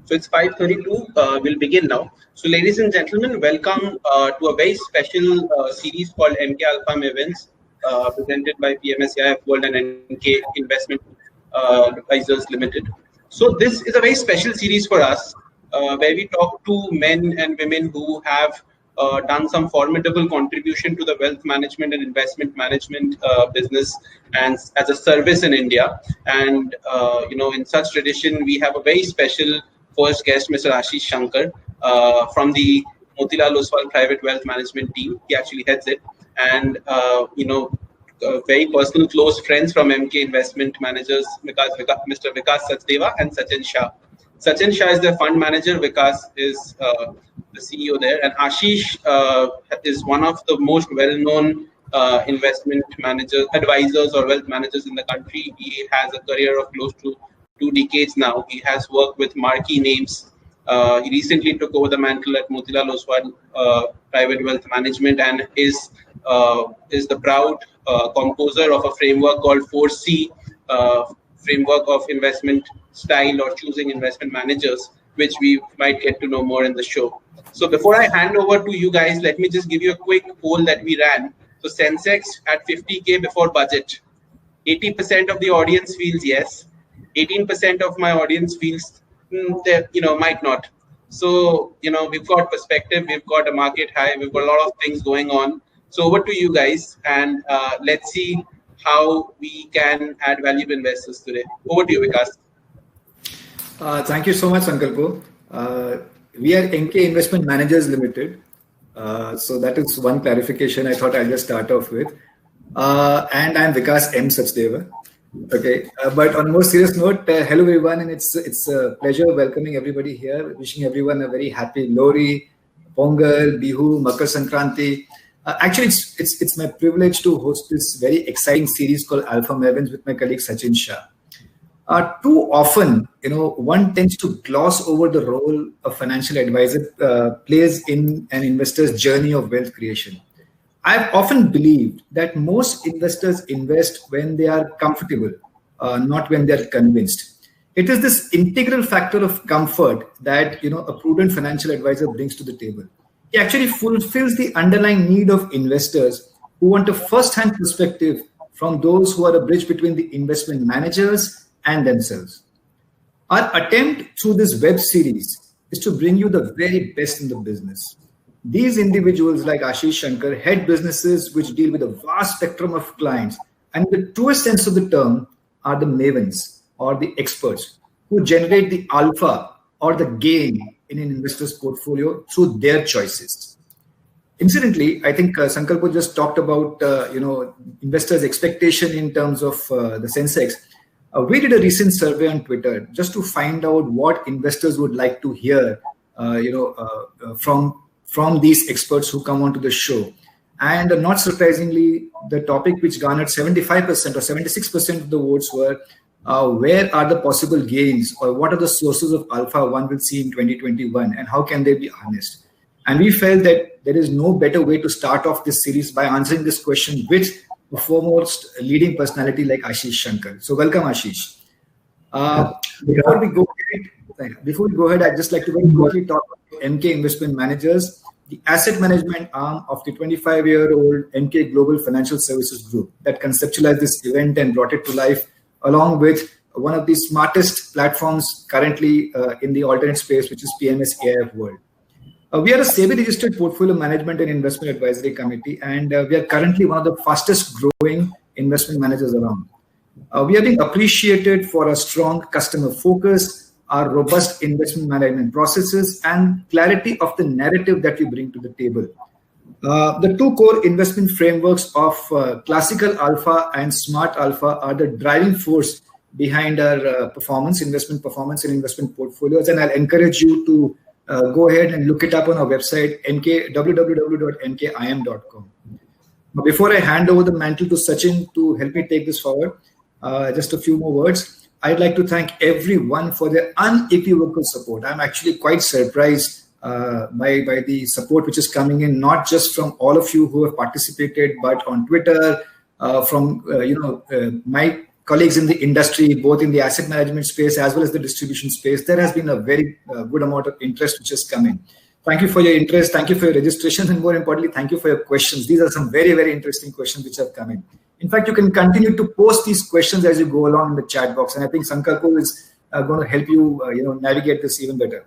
So it's 5:32. We'll begin now. So, ladies and gentlemen, welcome to a very special series called MK Alpha Events, presented by PMSCIF World and NK Investment Advisors Limited. So, this is a very special series for us, where we talk to men and women who have done some formidable contribution to the wealth management and investment management business and as a service in India. And in such tradition, we have a very special first guest, Mr. Ashish Shankar, from the Motilal Oswal Private Wealth Management team. He actually heads it, and very personal close friends from MK Investment Managers, Mr. Vikas Sachdeva and Sachin Shah. Sachin Shah is the fund manager. Vikas is the CEO there, and Ashish is one of the most well-known investment advisors or wealth managers in the country. He has a career of close to 2 decades now. He has worked with marquee names. He recently took over the mantle at Motilal Oswal Private Wealth Management and is the proud composer of a framework called 4C, framework of investment style or choosing investment managers, which we might get to know more in the show. So before I hand over to you guys, let me just give you a quick poll that we ran. So Sensex at 50K before budget. 80% of the audience feels yes. 18% of my audience feels that, might not. So, we've got perspective, we've got a market high, we've got a lot of things going on. So over to you guys, and let's see how we can add value to investors today. Over to you, Vikas. Thank you so much, Sankalpo. We are NK Investment Managers Limited. So that is one clarification I thought I'll just start off with. And I'm Vikas M. Sachdeva. Okay, but on a more serious note, hello everyone, and it's a pleasure welcoming everybody here. Wishing everyone a very happy Lohri, Pongal, Bihu, Makar Sankranti. Actually, it's my privilege to host this very exciting series called Alpha Events with my colleague Sachin Shah. Too often, one tends to gloss over the role a financial advisor plays in an investor's journey of wealth creation. I've often believed that most investors invest when they are comfortable, not when they're convinced. It is this integral factor of comfort that a prudent financial advisor brings to the table. He actually fulfills the underlying need of investors who want a first-hand perspective from those who are a bridge between the investment managers and themselves. Our attempt through this web series is to bring you the very best in the business. These individuals like Ashish Shankar head businesses which deal with a vast spectrum of clients, and in the truest sense of the term are the mavens or the experts who generate the alpha or the gain in an investor's portfolio through their choices. Incidentally, I think Sankalpo just talked about investors' expectation in terms of the Sensex. We did a recent survey on Twitter just to find out what investors would like to hear, from these experts who come onto the show. And not surprisingly, the topic which garnered 75% or 76% of the votes were where are the possible gains or what are the sources of alpha one will see in 2021 and how can they be harnessed? And we felt that there is no better way to start off this series by answering this question with the foremost leading personality like Ashish Shankar. So welcome, Ashish. Before we go ahead, I'd just like to very quickly talk about MK Investment Managers, the asset management arm of the 25-year-old MK Global Financial Services Group that conceptualized this event and brought it to life, along with one of the smartest platforms currently in the alternate space, which is PMS AIF World. We are a SEBI-registered portfolio management and investment advisory committee, and we are currently one of the fastest growing investment managers around. We are being appreciated for a strong customer focus, our robust investment management processes, and clarity of the narrative that we bring to the table. The two core investment frameworks of classical alpha and smart alpha are the driving force behind our investment performance and investment portfolios. And I'll encourage you to go ahead and look it up on our website, www.nkim.com. Before I hand over the mantle to Sachin to help me take this forward, just a few more words. I'd like to thank everyone for their unequivocal support. I'm actually quite surprised by the support which is coming in, not just from all of you who have participated, but on Twitter, from my colleagues in the industry, both in the asset management space as well as the distribution space, there has been a very good amount of interest which has come in. Thank you for your interest. Thank you for your registration. And more importantly, thank you for your questions. These are some very, very interesting questions which have come in. In fact, you can continue to post these questions as you go along in the chat box. And I think Sankalpo is going to help you, navigate this even better.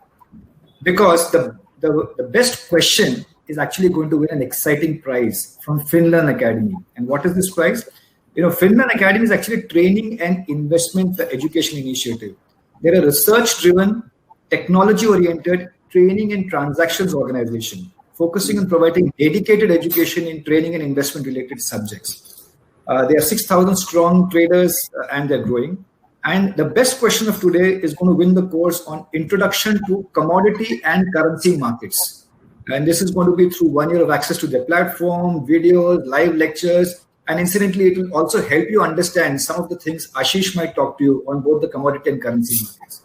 Because the best question is actually going to win an exciting prize from Finlearn Academy. And what is this prize? Finlearn Academy is actually training and investment education initiative. They're a research-driven, technology-oriented training and transactions organization, focusing on providing dedicated education in training and investment-related subjects. They are 6,000 strong traders and they're growing. And the best question of today is going to win the course on Introduction to Commodity and Currency Markets. And this is going to be through 1 year of access to their platform, videos, live lectures. And incidentally, it will also help you understand some of the things Ashish might talk to you on both the commodity and currency markets.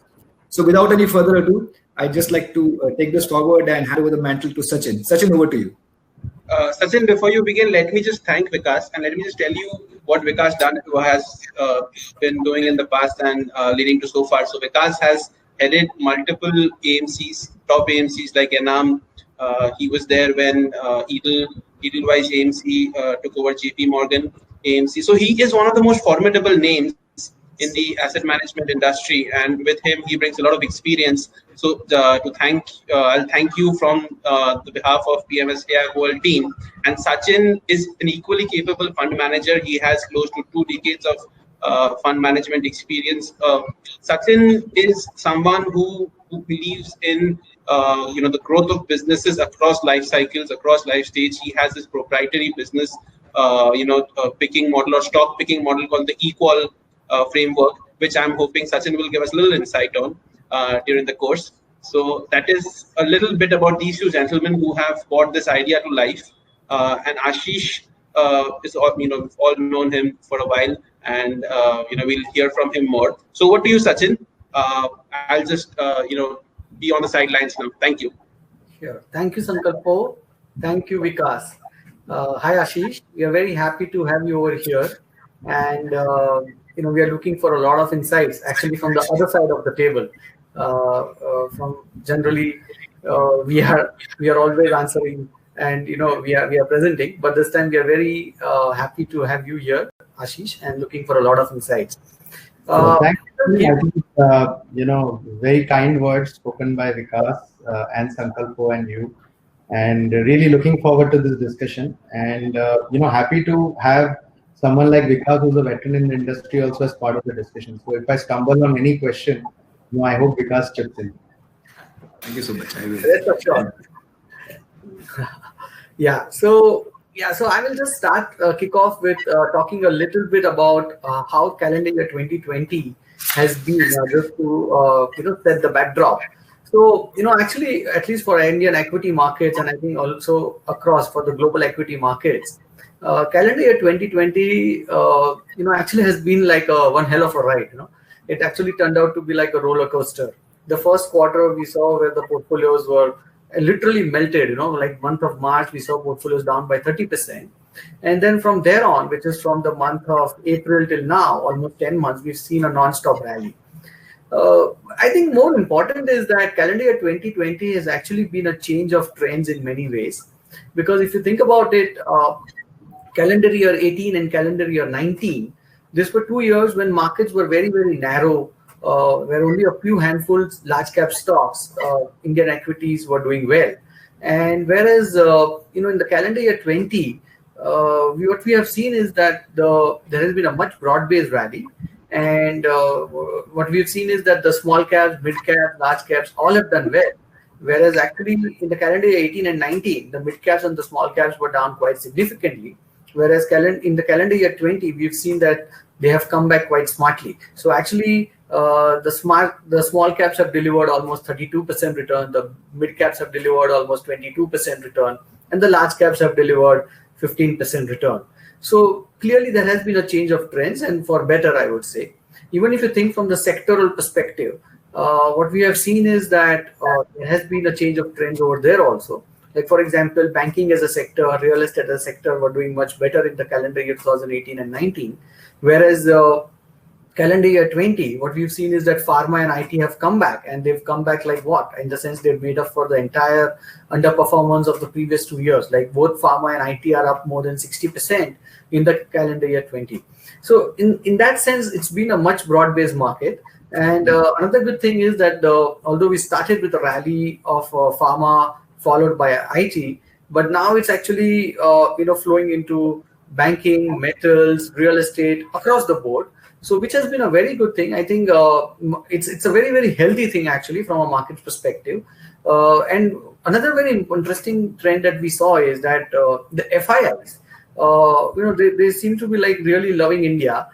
So without any further ado, I'd just like to take this forward and hand over the mantle to Sachin. Sachin, over to you. Sachin, before you begin, let me just thank Vikas and let me just tell you what Vikas has been doing in the past and leading to so far. So Vikas has headed multiple AMCs, top AMCs like Enam. He was there when Edelweiss AMC took over JP Morgan AMC. So he is one of the most formidable names in the asset management industry, and with him, he brings a lot of experience. So I'll thank you from the behalf of PMSCI World team. And Sachin is an equally capable fund manager. He has close to 2 decades of fund management experience. Sachin is someone who believes in the growth of businesses across life cycles, across life stage. He has his proprietary business, picking model or stock picking model called the Equal framework, which I'm hoping Sachin will give us a little insight on during the course. So that is a little bit about these 2 gentlemen who have brought this idea to life. And Ashish is all known him for a while, and we'll hear from him more. So what do you, Sachin? I'll just be on the sidelines now. Thank you. Sure. Thank you, Sankalpo. Thank you, Vikas. Hi, Ashish. We are very happy to have you over here. And, we are looking for a lot of insights actually from the other side of the table. From generally, we are always answering and, we are presenting. But this time we are very happy to have you here, Ashish, and looking for a lot of insights. Thank you. I think, very kind words spoken by Vikas and Sankalpo and you, and really looking forward to this discussion. And happy to have someone like Vikas, who's a veteran in the industry, also as part of the discussion. So if I stumble on any question, I hope Vikas chips in. Thank you so much. I will. That's for sure. So I will just kick off with talking a little bit about how calendar year 2020 has been, just to set the backdrop. So actually, at least for Indian equity markets, and I think also across for the global equity markets, calendar year 2020 actually has been like one hell of a ride. It actually turned out to be like a roller coaster. The first quarter we saw where the portfolios were literally melted, like month of March, we saw portfolios down by 30%. And then from there on, which is from the month of April till now, almost 10 months, we've seen a non-stop rally. I think more important is that calendar year 2020 has actually been a change of trends in many ways. Because if you think about it, calendar year 18 and calendar year 19, these were 2 years when markets were very, very narrow, where only a few handfuls large cap stocks, Indian equities were doing well. And whereas, in the calendar year 20, what we have seen is that there has been a much broad-based rally. And what we've seen is that the small caps, mid caps, large caps, all have done well. Whereas actually in the calendar year 18 and 19, the mid caps and the small caps were down quite significantly. Whereas in the calendar year 20, we've seen that they have come back quite smartly. So actually, the small caps have delivered almost 32% return, the mid caps have delivered almost 22% return, and the large caps have delivered 15% return. So clearly there has been a change of trends, and for better, I would say. Even if you think from the sectoral perspective, what we have seen is that there has been a change of trends over there also. Like, for example, banking as a sector, real estate as a sector were doing much better in the calendar year 2018 and 19, whereas calendar year 20, what we've seen is that pharma and IT have come back, and they've come back like what? In the sense they've made up for the entire underperformance of the previous 2 years. Like both pharma and IT are up more than 60% in the calendar year 20. So in that sense, it's been a much broad-based market. And another good thing is that although we started with a rally of pharma followed by IT, but now it's actually flowing into banking, metals, real estate across the board. So which has been a very good thing. I think it's a very, very healthy thing actually from a market perspective. And another very interesting trend that we saw is that the FIIs, they seem to be like really loving India.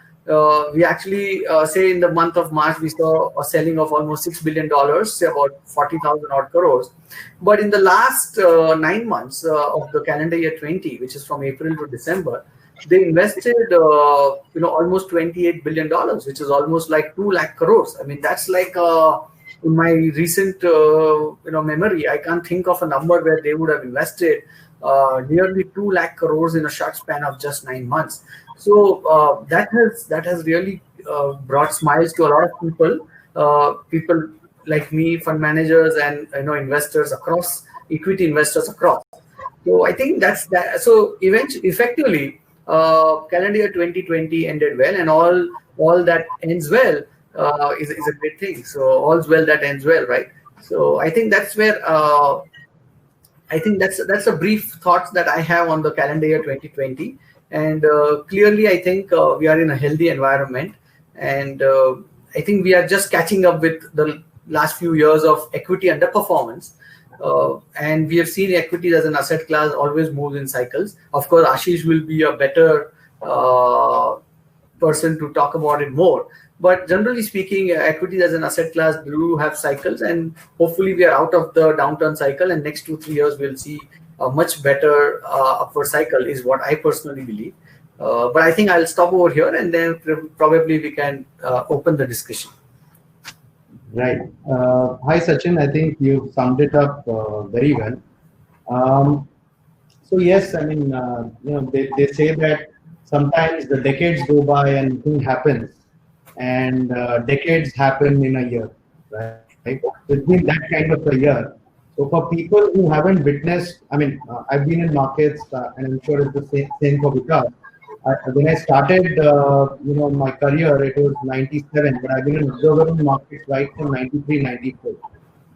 We actually say in the month of March, we saw a selling of almost $6 billion, say about 40,000 odd crores. But in the last 9 months of the calendar year 20, which is from April to December, they invested, almost $28 billion, which is almost like 2 lakh crores. I mean, that's like in my recent, memory, I can't think of a number where they would have invested nearly 2 lakh crores in a short span of just 9 months. So that has really brought smiles to a lot of people like me, fund managers, and investors across, equity investors across. So I think that's that. So effectively, calendar year 2020 ended well, and all that ends well is a great thing. So all's well that ends well, right? So I think that's where I think that's a brief thoughts that I have on the calendar year 2020. And clearly, I think we are in a healthy environment, and I think we are just catching up with the last few years of equity underperformance. And we have seen equities as an asset class always moves in cycles. Of course, Ashish will be a better person to talk about it more. But generally speaking, equities as an asset class do have cycles, and hopefully we are out of the downturn cycle, and next 2-3 years we'll see a much better upward cycle is what I personally believe. But I think I'll stop over here, and then probably we can open the discussion. Right. Hi, Sachin. I think you summed it up very well. So yes, I mean, they say that sometimes the decades go by and nothing happens, and decades happen in a year, right? It's been that kind of a year. So for people who haven't witnessed, I mean, I've been in markets, and I'm sure it's the same for Vikas. When I started, my career, it was 97, but I've been an observer in markets right from 93, 94.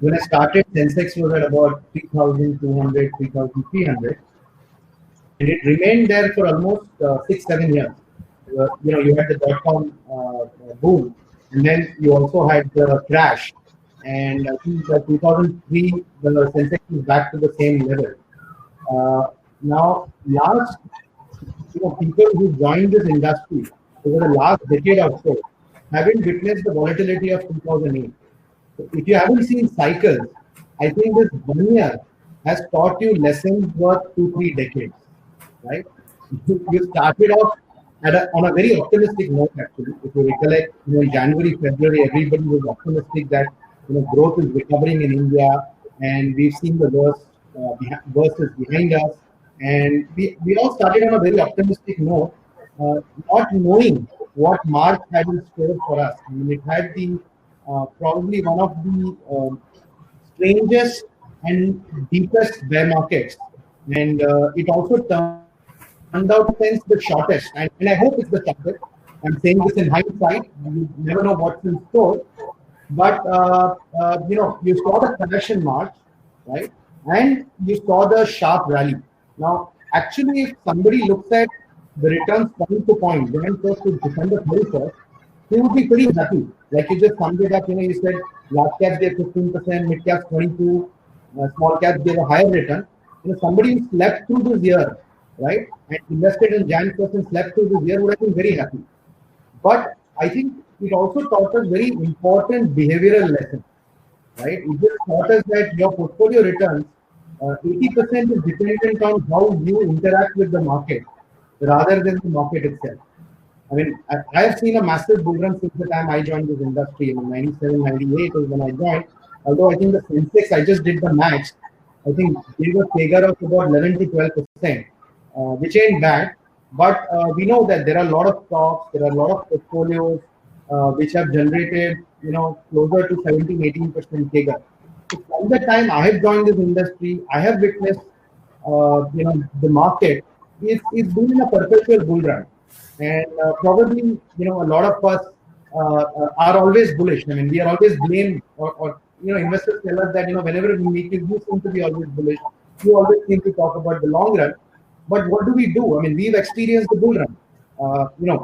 When I started, Sensex was at about 3,200, 3,300, and it remained there for almost 6-7 years. You had the dot-com boom, and then you also had the crash. And I think 2003, the Sensex is back to the same level. Now, people who joined this industry over the last decade or so haven't witnessed the volatility of 2008. So if you haven't seen cycles, I think this 1 year has taught you lessons worth 2-3 decades, right? You started off on a very optimistic note, actually. If you recollect, in January, February, everybody was optimistic that growth is recovering in India, and we've seen the worst is behind us. And we all started on a very optimistic note, not knowing what March had in store for us. I mean, it had the probably one of the strangest and deepest bear markets, and it also turned out since the shortest. And I hope it's the shortest. I'm saying this in hindsight. You never know what's in store. But you saw the crash in March, right? And you saw the sharp rally. Now, actually, if somebody looks at the returns point to point, January 1st to December 31st, he would be pretty happy. Like you just summed it up, you said large caps gave 15%, mid caps 22%, small caps gave a higher return. Somebody who slept through this year, right, and invested in January 1st and slept through this year would have been very happy. But I think it also taught us very important behavioral lessons, right? It just taught us that your portfolio returns, 80% is dependent on how you interact with the market rather than the market itself. I mean, I have seen a massive bull run since the time I joined this industry. In 97, 98 is when I joined. Although I think the Sensex, I just did the math, I think gave a figure of about 11 to 12%, which ain't bad. But we know that there are a lot of stocks, there are a lot of portfolios, which have generated, closer to 17-18% CAGR. So from the time I have joined this industry, I have witnessed, the market is been in a perpetual bull run, and probably, a lot of us are always bullish. I mean, we are always blamed, or investors tell us that, whenever we meet you seem to be always bullish. You always seem to talk about the long run, but what do we do? I mean, we've experienced the bull run.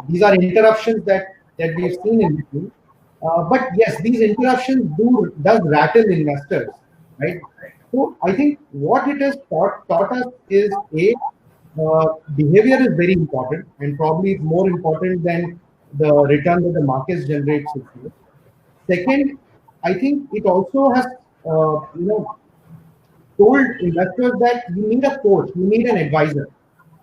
These are interruptions that we've seen in between. But yes, these interruptions does rattle investors, right? So I think what it has taught us is behavior is very important, and probably it's more important than the return that the markets generate. Second, I think it also has told investors that you need a coach, you need an advisor.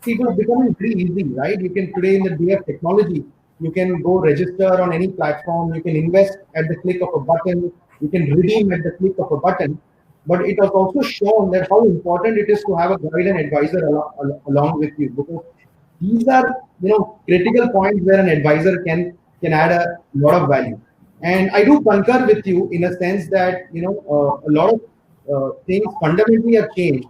See, it was becoming very easy, right? You can today, in the day of technology, you can go register on any platform, you can invest at the click of a button, you can redeem at the click of a button. But it has also shown that how important it is to have a guide and advisor along with you, because these are critical points where an advisor can add a lot of value. And I do concur with you in a sense that a lot of things fundamentally have changed.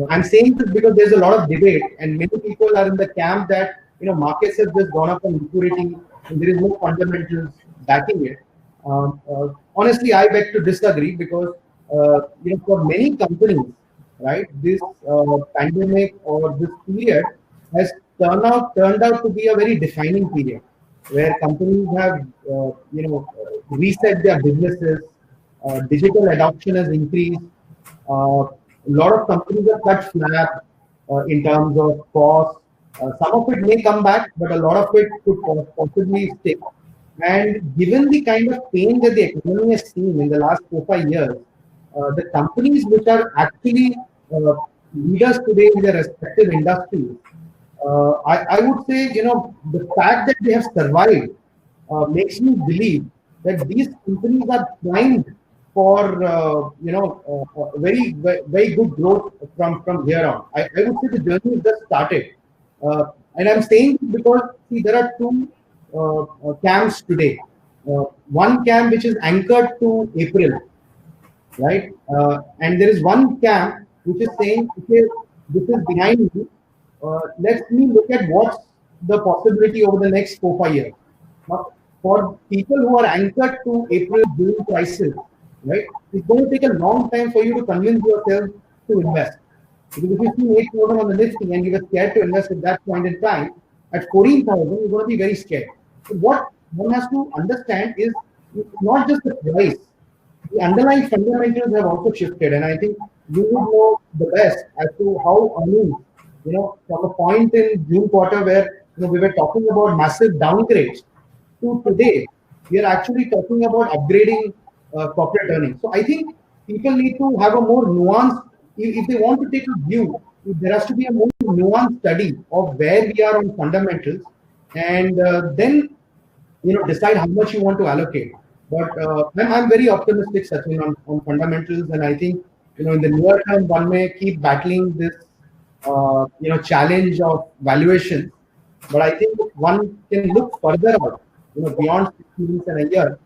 I'm saying this because there's a lot of debate, and many people are in the camp that markets have just gone up on liquidity and there is no fundamentals backing it. Honestly, I beg to disagree, because for many companies, right, this pandemic or this period has turned out to be a very defining period, where companies have reset their businesses. Digital adoption has increased. A lot of companies have cut slack in terms of cost. Some of it may come back, but a lot of it could possibly stick. And given the kind of pain that the economy has seen in the last 4-5 years, the companies which are actually leaders today in their respective industries, I would say, the fact that they have survived makes me believe that these companies are primed for very, very good growth from here on. I would say the journey has just started, and I'm saying because, see, there are two camps today. One camp which is anchored to April, right? And there is one camp which is saying, okay, this is behind me. Let me look at what's the possibility over the next 4-5 years. Now, for people who are anchored to April June prices, right, it's going to take a long time for you to convince yourself to invest. Because if you see 8,000 on the Nifty and you were scared to invest at that point in time, at 14,000, you're going to be very scared. So what one has to understand is not just the price, the underlying fundamentals have also shifted, and I think you would know the best as to how earnings, from a point in June quarter where we were talking about massive downgrades, to today we are actually talking about upgrading corporate earnings. So I think people need to have a more nuanced, if they want to take a view, there has to be a more nuanced study of where we are on fundamentals, and then decide how much you want to allocate. But I'm very optimistic, Sachin, on fundamentals, and I think in the near term one may keep battling this challenge of valuation. But I think one can look further out, beyond 6 months and a year.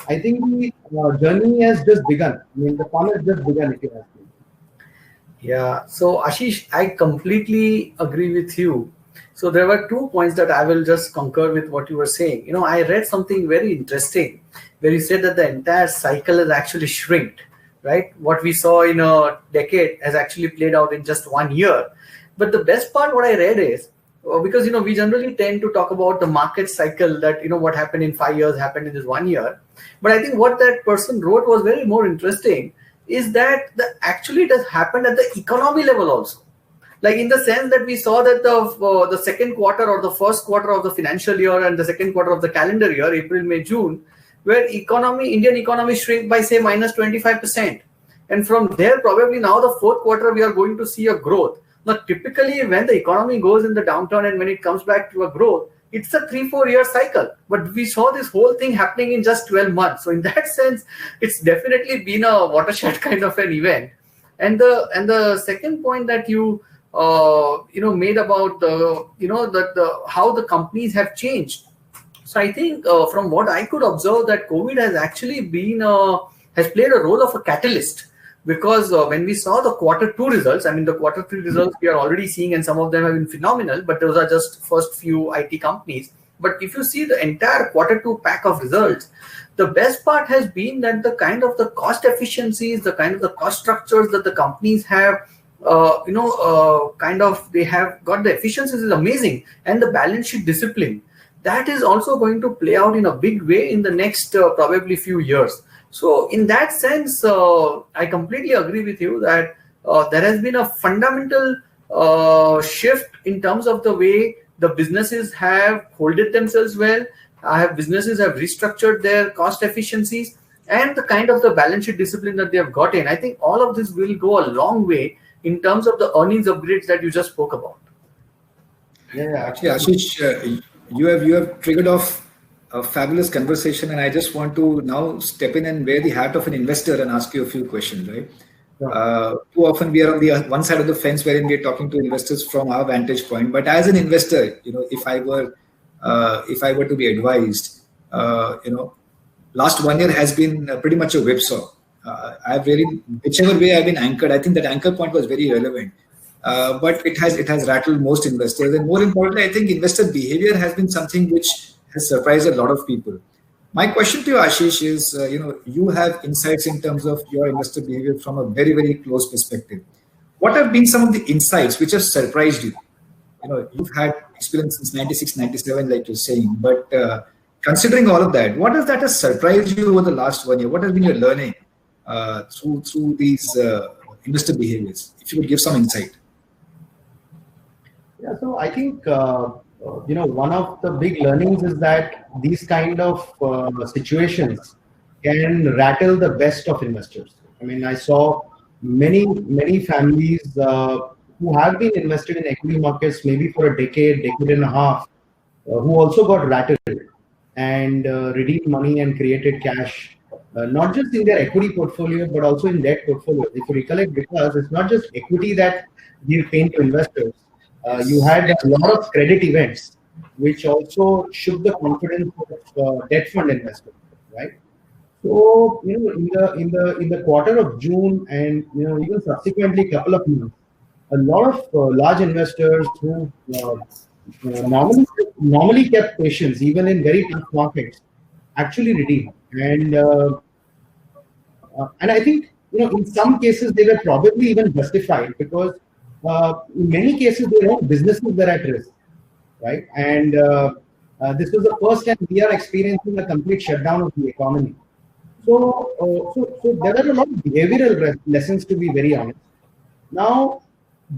I think the journey has just begun. I mean, the fun has just begun, if you ask me. Yeah. So Ashish, I completely agree with you. So there were 2 points that I will just concur with what you were saying. I read something very interesting where you said that the entire cycle has actually shrinked, right? What we saw in a decade has actually played out in just 1 year. But the best part, what I read is, because we generally tend to talk about the market cycle, that what happened in 5 years happened in this 1 year. But I think what that person wrote was very more interesting, is that actually it has happened at the economy level also. Like, in the sense that we saw that the second quarter or the first quarter of the financial year and the second quarter of the calendar year, April, May, June, where Indian economy shrink by, say, minus 25%. And from there, probably now the fourth quarter, we are going to see a growth. Now, typically, when the economy goes in the downturn and when it comes back to a growth, it's a 3-4 year cycle. But we saw this whole thing happening in just 12 months. So in that sense, it's definitely been a watershed kind of an event. And the second point that you made about how the companies have changed. So I think from what I could observe, that COVID has actually been has played a role of a catalyst, because when we saw the Q2 results, I mean the Q3 results we are already seeing, and some of them have been phenomenal, but those are just first few IT companies. But if you see the entire Q2 pack of results, the best part has been that the kind of the cost efficiencies, the kind of the cost structures that the companies have, they have got the efficiencies is amazing, and the balance sheet discipline, that is also going to play out in a big way in the next probably few years. So in that sense, I completely agree with you that there has been a fundamental shift in terms of the way the businesses have holded themselves well. Businesses have restructured their cost efficiencies, and the kind of the balance sheet discipline that they have gotten. I think all of this will go a long way in terms of the earnings upgrades that you just spoke about. Yeah, actually, Ashish, you have triggered off a fabulous conversation, and I just want to now step in and wear the hat of an investor and ask you a few questions, right? Yeah. Too often we are on the one side of the fence wherein we are talking to investors from our vantage point. But as an investor, if I were to be advised, last 1 year has been pretty much a whipsaw. Whichever way I've been anchored, I think that anchor point was very relevant. But it has rattled most investors, and more importantly, I think investor behavior has been something which has surprised a lot of people. My question to you, Ashish, is you have insights in terms of your investor behavior from a very, very close perspective. What have been some of the insights which have surprised you? You've had experience since 96, 97, like you're saying, but considering all of that, what has surprised you over the last 1 year? What has been your learning through these investor behaviors? If you would give some insight. Yeah, so I think one of the big learnings is that these kind of situations can rattle the best of investors. I mean, I saw many families who have been invested in equity markets maybe for a decade and a half, who also got rattled and redeemed money and created cash, not just in their equity portfolio, but also in debt portfolio. If you recollect, because it's not just equity that give pain to investors. You had a lot of credit events, which also shook the confidence of debt fund investors, right? So in the quarter of June, and even subsequently couple of months, a lot of large investors who normally kept patience even in very tough markets actually redeemed, and I think in some cases they were probably even justified, because in many cases their own businesses were at risk, right? And this was the first time we are experiencing a complete shutdown of the economy. So there are a lot of behavioral lessons, to be very honest. Now,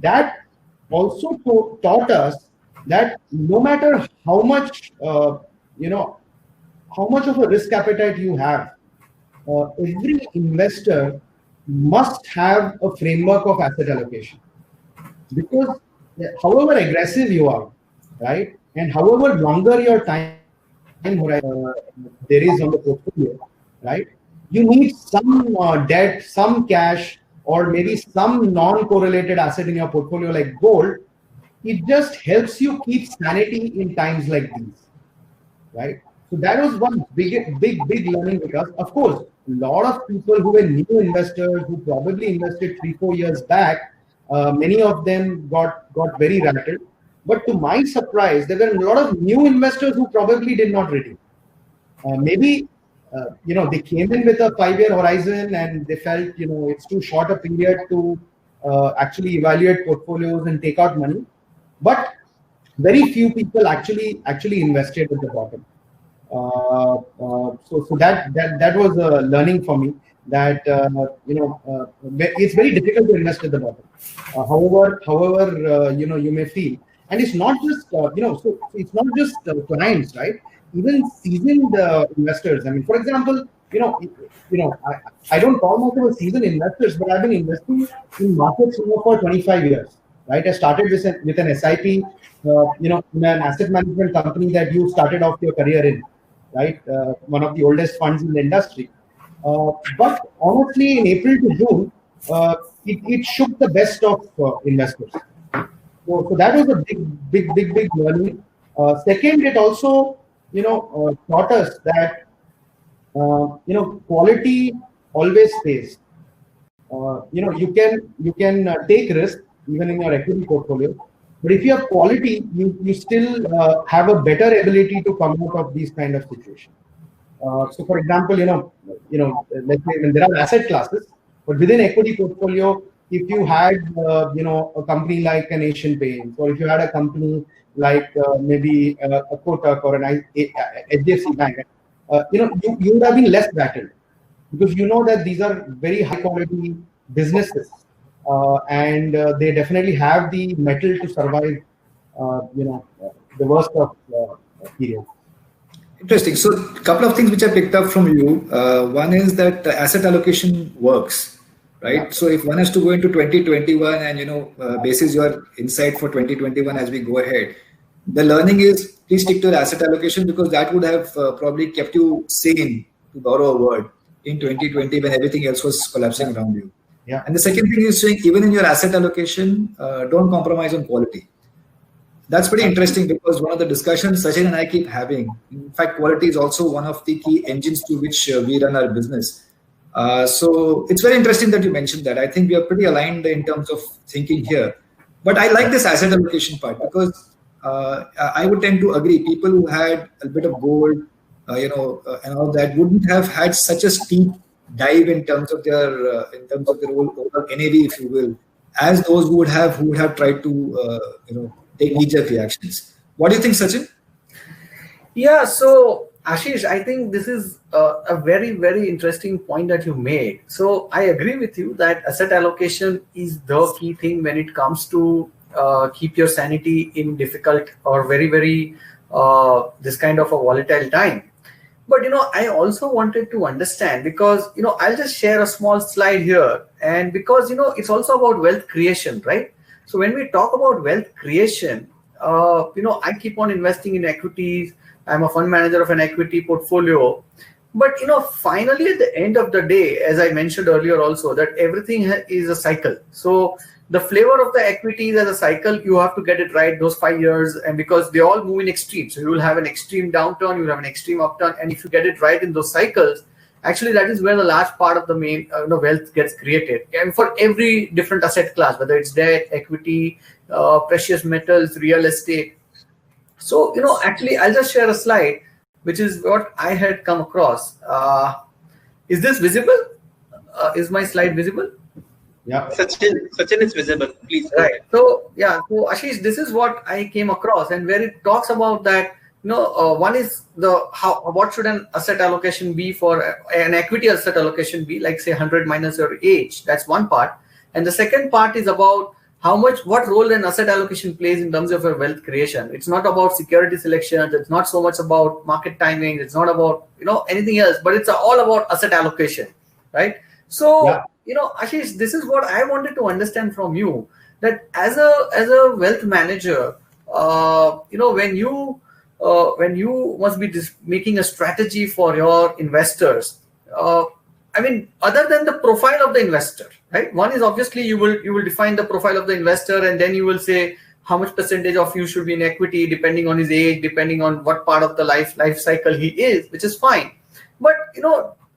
that also taught us that no matter how much how much of a risk appetite you have, every investor must have a framework of asset allocation. Because however aggressive you are, right, and however longer your time horizon there is on the portfolio, right, you need some debt, some cash, or maybe some non-correlated asset in your portfolio like gold. It just helps you keep sanity in times like these, right? So that was one big learning, because of course a lot of people who were new investors, who probably invested 3-4 years back, many of them got very rattled. But to my surprise, there were a lot of new investors who probably did not redeem. Maybe they came in with a 5-year horizon and they felt it's too short a period to actually evaluate portfolios and take out money. But very few people actually invested at the bottom. So that was a learning for me, that it's very difficult to invest at the bottom. However, you may feel, and it's not just so it's not just clients, right? Even seasoned investors. I mean, for example, I don't call myself a seasoned investors, but I've been investing in markets for 25 years, right? I started with an SIP, in an asset management company that you started off your career in, right? One of the oldest funds in the industry. But honestly, in April to June, it shook the best of investors. So that was a big learning. Second, it also taught us that quality always pays. You can take risk even in your equity portfolio, but if you have quality, you still have a better ability to come out of these kind of situations. So, for example, let's say when there are asset classes, but within equity portfolio, if you had a company like an Asian Paints, or if you had a company like maybe a Kotak or an HDFC Bank, you would have been less battled, because you know that these are very high quality businesses, and they definitely have the metal to survive the worst of periods. Interesting. So a couple of things which I picked up from you. One is that asset allocation works, right? Yeah. So if one has to go into 2021 and basis your insight for 2021 as we go ahead, the learning is please stick to the asset allocation, because that would have probably kept you sane, to borrow a word, in 2020 when everything else was collapsing around you. Yeah. And the second thing is saying, even in your asset allocation, don't compromise on quality. That's pretty interesting, because one of the discussions Sachin and I keep having, in fact, quality is also one of the key engines to which we run our business. So it's very interesting that you mentioned that. I think we are pretty aligned in terms of thinking here. But I like this asset allocation part, because I would tend to agree. People who had a bit of gold, and all that wouldn't have had such a steep dive in terms of their overall NAV, if you will, as those who would have tried to take knee-jerk reactions. What do you think, Sachin? Yeah, so Ashish, I think this is a very, very interesting point that you made. So I agree with you that asset allocation is the key thing when it comes to keep your sanity in difficult or very, very this kind of a volatile time. But I also wanted to understand, because I'll just share a small slide here, and because it's also about wealth creation, right? So when we talk about wealth creation, I keep on investing in equities. I'm a fund manager of an equity portfolio. But, finally, at the end of the day, as I mentioned earlier also, that everything is a cycle. So the flavor of the equities as a cycle, you have to get it right those 5 years. And because they all move in extremes. So you will have an extreme downturn, you will have an extreme upturn. And if you get it right in those cycles, actually, that is where the large part of the main wealth gets created, and for every different asset class, whether it's debt, equity, precious metals, real estate. So actually, I'll just share a slide, which is what I had come across. Is this visible? Is my slide visible? Yeah, Sachin is visible. Please. Right. So yeah. So Ashish, this is what I came across, and where it talks about that. One is what should an asset allocation be for an equity asset allocation be, like say 100 minus your age. That's one part. And the second part is about what role an asset allocation plays in terms of your wealth creation. It's not about security selection. It's not so much about market timing. It's not about, anything else, but it's all about asset allocation, right? So, Ashish, this is what I wanted to understand from you, that as a wealth manager, when you must be making a strategy for your investors, other than the profile of the investor, right? One is obviously you will define the profile of the investor, and then you will say how much percentage of you should be in equity, depending on his age, depending on what part of the life cycle he is, which is fine. But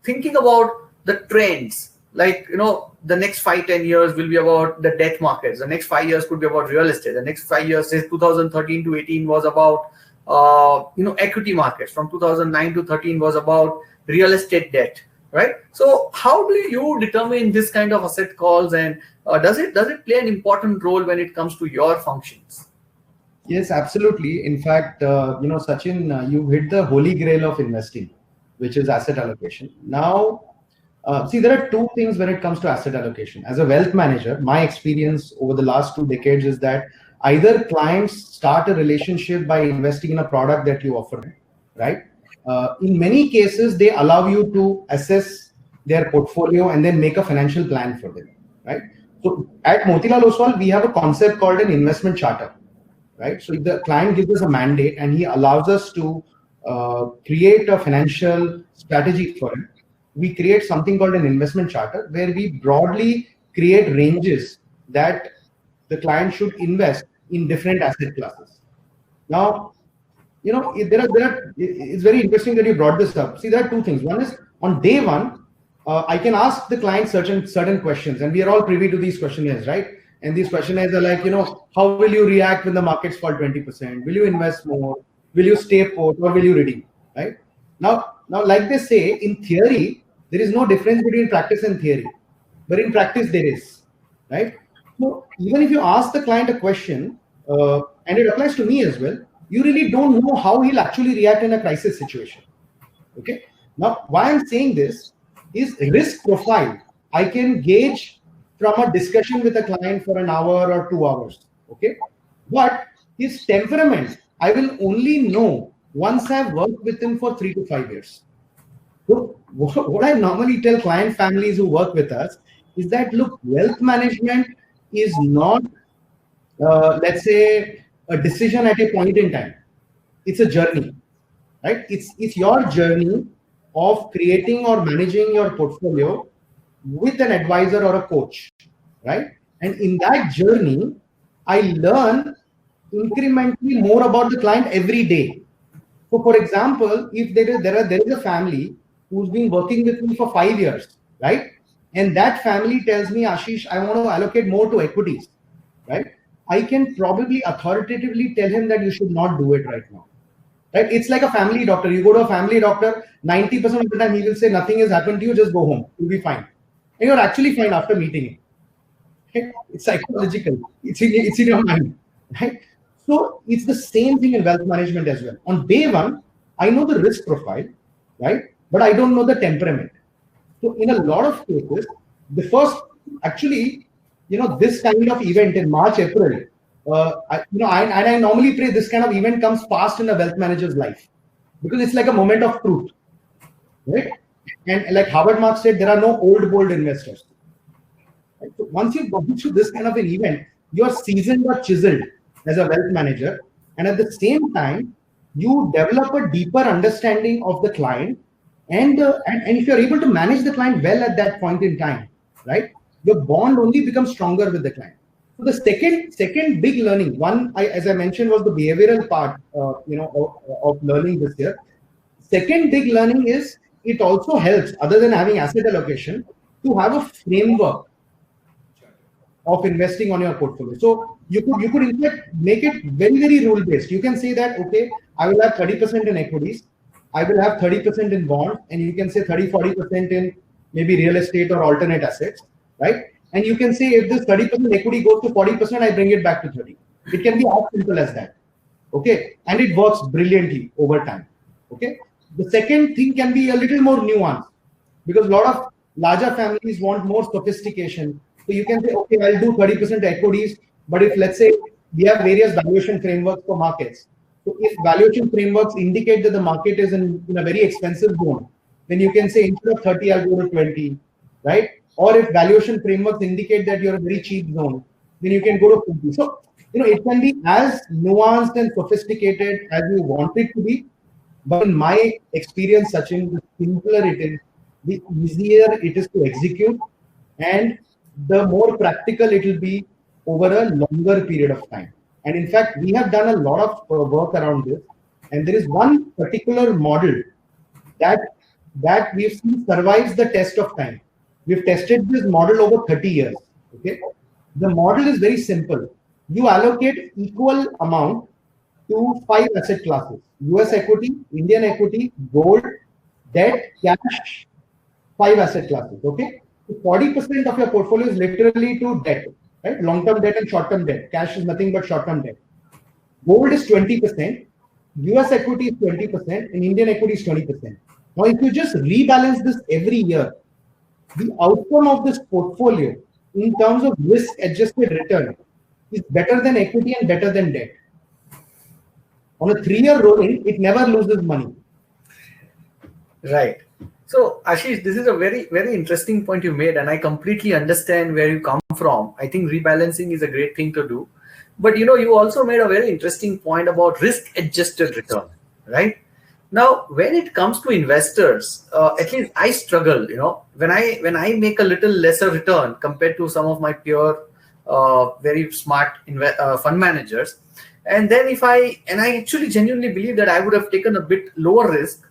thinking about the trends, like the next 5-10 years will be about the debt markets. The next 5 years could be about real estate. The next 5 years, say 2013 to 18, was about equity markets. From 2009 to 13 was about real estate debt, right? So how do you determine this kind of asset calls, and does it play an important role when it comes to your functions? Yes, absolutely. In fact, Sachin, you hit the holy grail of investing, which is asset allocation. Now, see, there are two things when it comes to asset allocation. As a wealth manager, my experience over the last 2 decades is that either clients start a relationship by investing in a product that you offer them, right? In many cases, they allow you to assess their portfolio and then make a financial plan for them, right? So at Motilal Oswal, we have a concept called an investment charter, right? So if the client gives us a mandate and he allows us to create a financial strategy for him, we create something called an investment charter, where we broadly create ranges that the client should invest in different asset classes. Now, it's very interesting that you brought this up. See, there are two things. One is on day one, I can ask the client certain questions, and we are all privy to these questionnaires, right? And these questionnaires are like, how will you react when the markets fall 20%? Will you invest more? Will you stay put, or will you redeem? Right? Now, like they say, in theory, there is no difference between practice and theory, but in practice there is, right? So even if you ask the client a question, and it applies to me as well, you really don't know how he'll actually react in a crisis situation. Okay. Now, why I'm saying this is risk profile. I can gauge from a discussion with a client for an hour or 2 hours. Okay. But his temperament, I will only know once I've worked with him for 3 to 5 years. So what I normally tell client families who work with us is that, look, wealth management is not, let's say, a decision at a point in time. It's a journey, right? It's your journey of creating or managing your portfolio with an advisor or a coach, right? And in that journey, I learn incrementally more about the client every day. So, for example, if there is a family who's been working with me for 5 years, right? And that family tells me, Ashish, I want to allocate more to equities, right? I can probably authoritatively tell him that you should not do it right now, right? It's like a family doctor. You go to a family doctor, 90% of the time he will say nothing has happened to you, just go home, you'll be fine. And you're actually fine after meeting him. Okay? It's psychological. It's in your mind, right? So it's the same thing in wealth management as well. On day one, I know the risk profile, right? But I don't know the temperament. So in a lot of cases, the first, actually, this kind of event in March, April, I normally pray this kind of event comes fast in a wealth manager's life, because it's like a moment of truth, right? And like Howard Marks said, there are no old, bold investors. Right? So once you've gone through this kind of an event, you're seasoned or chiseled as a wealth manager. And at the same time, you develop a deeper understanding of the client. And if you're able to manage the client well at that point in time, right, your bond only becomes stronger with the client. So the second big learning, as I mentioned, was the behavioral part, of learning this year. Second big learning is it also helps, other than having asset allocation, to have a framework of investing on your portfolio. So you could in fact make it very, very rule based. You can say that, okay, I will have 30% in equities, I will have 30% in bonds, and you can say 30-40% in maybe real estate or alternate assets, right? And you can say if this 30% equity goes to 40%, I bring it back to 30. It can be as simple as that, okay? And it works brilliantly over time, okay? The second thing can be a little more nuanced, because a lot of larger families want more sophistication. So you can say, okay, I'll do 30% equities, but if, let's say, we have various valuation frameworks for markets. So if valuation frameworks indicate that the market is in a very expensive zone, then you can say instead of 30, I'll go to 20, right? Or if valuation frameworks indicate that you're a very cheap zone, then you can go to 50. So, it can be as nuanced and sophisticated as you want it to be. But in my experience, Sachin, the simpler it is, the easier it is to execute, and the more practical it will be over a longer period of time. And in fact, we have done a lot of work around this. And there is one particular model that we've seen survives the test of time. We've tested this model over 30 years. Okay, the model is very simple. You allocate equal amount to 5 asset classes: US equity, Indian equity, gold, debt, cash, 5 asset classes. Okay, so 40% of your portfolio is literally to debt, right? Long-term debt and short-term debt. Cash is nothing but short-term debt. Gold is 20%, US equity is 20%, and Indian equity is 20%. Now, if you just rebalance this every year, the outcome of this portfolio in terms of risk-adjusted return is better than equity and better than debt. On a 3-year rolling, it never loses money. Right. So, Ashish, this is a very, very interesting point you made, and I completely understand where you come from. I think rebalancing is a great thing to do. But, you also made a very interesting point about risk-adjusted return, right? Now, when it comes to investors, at least I struggle, when I make a little lesser return compared to some of my peer, very smart fund managers, And then I actually genuinely believe that I would have taken a bit lower risk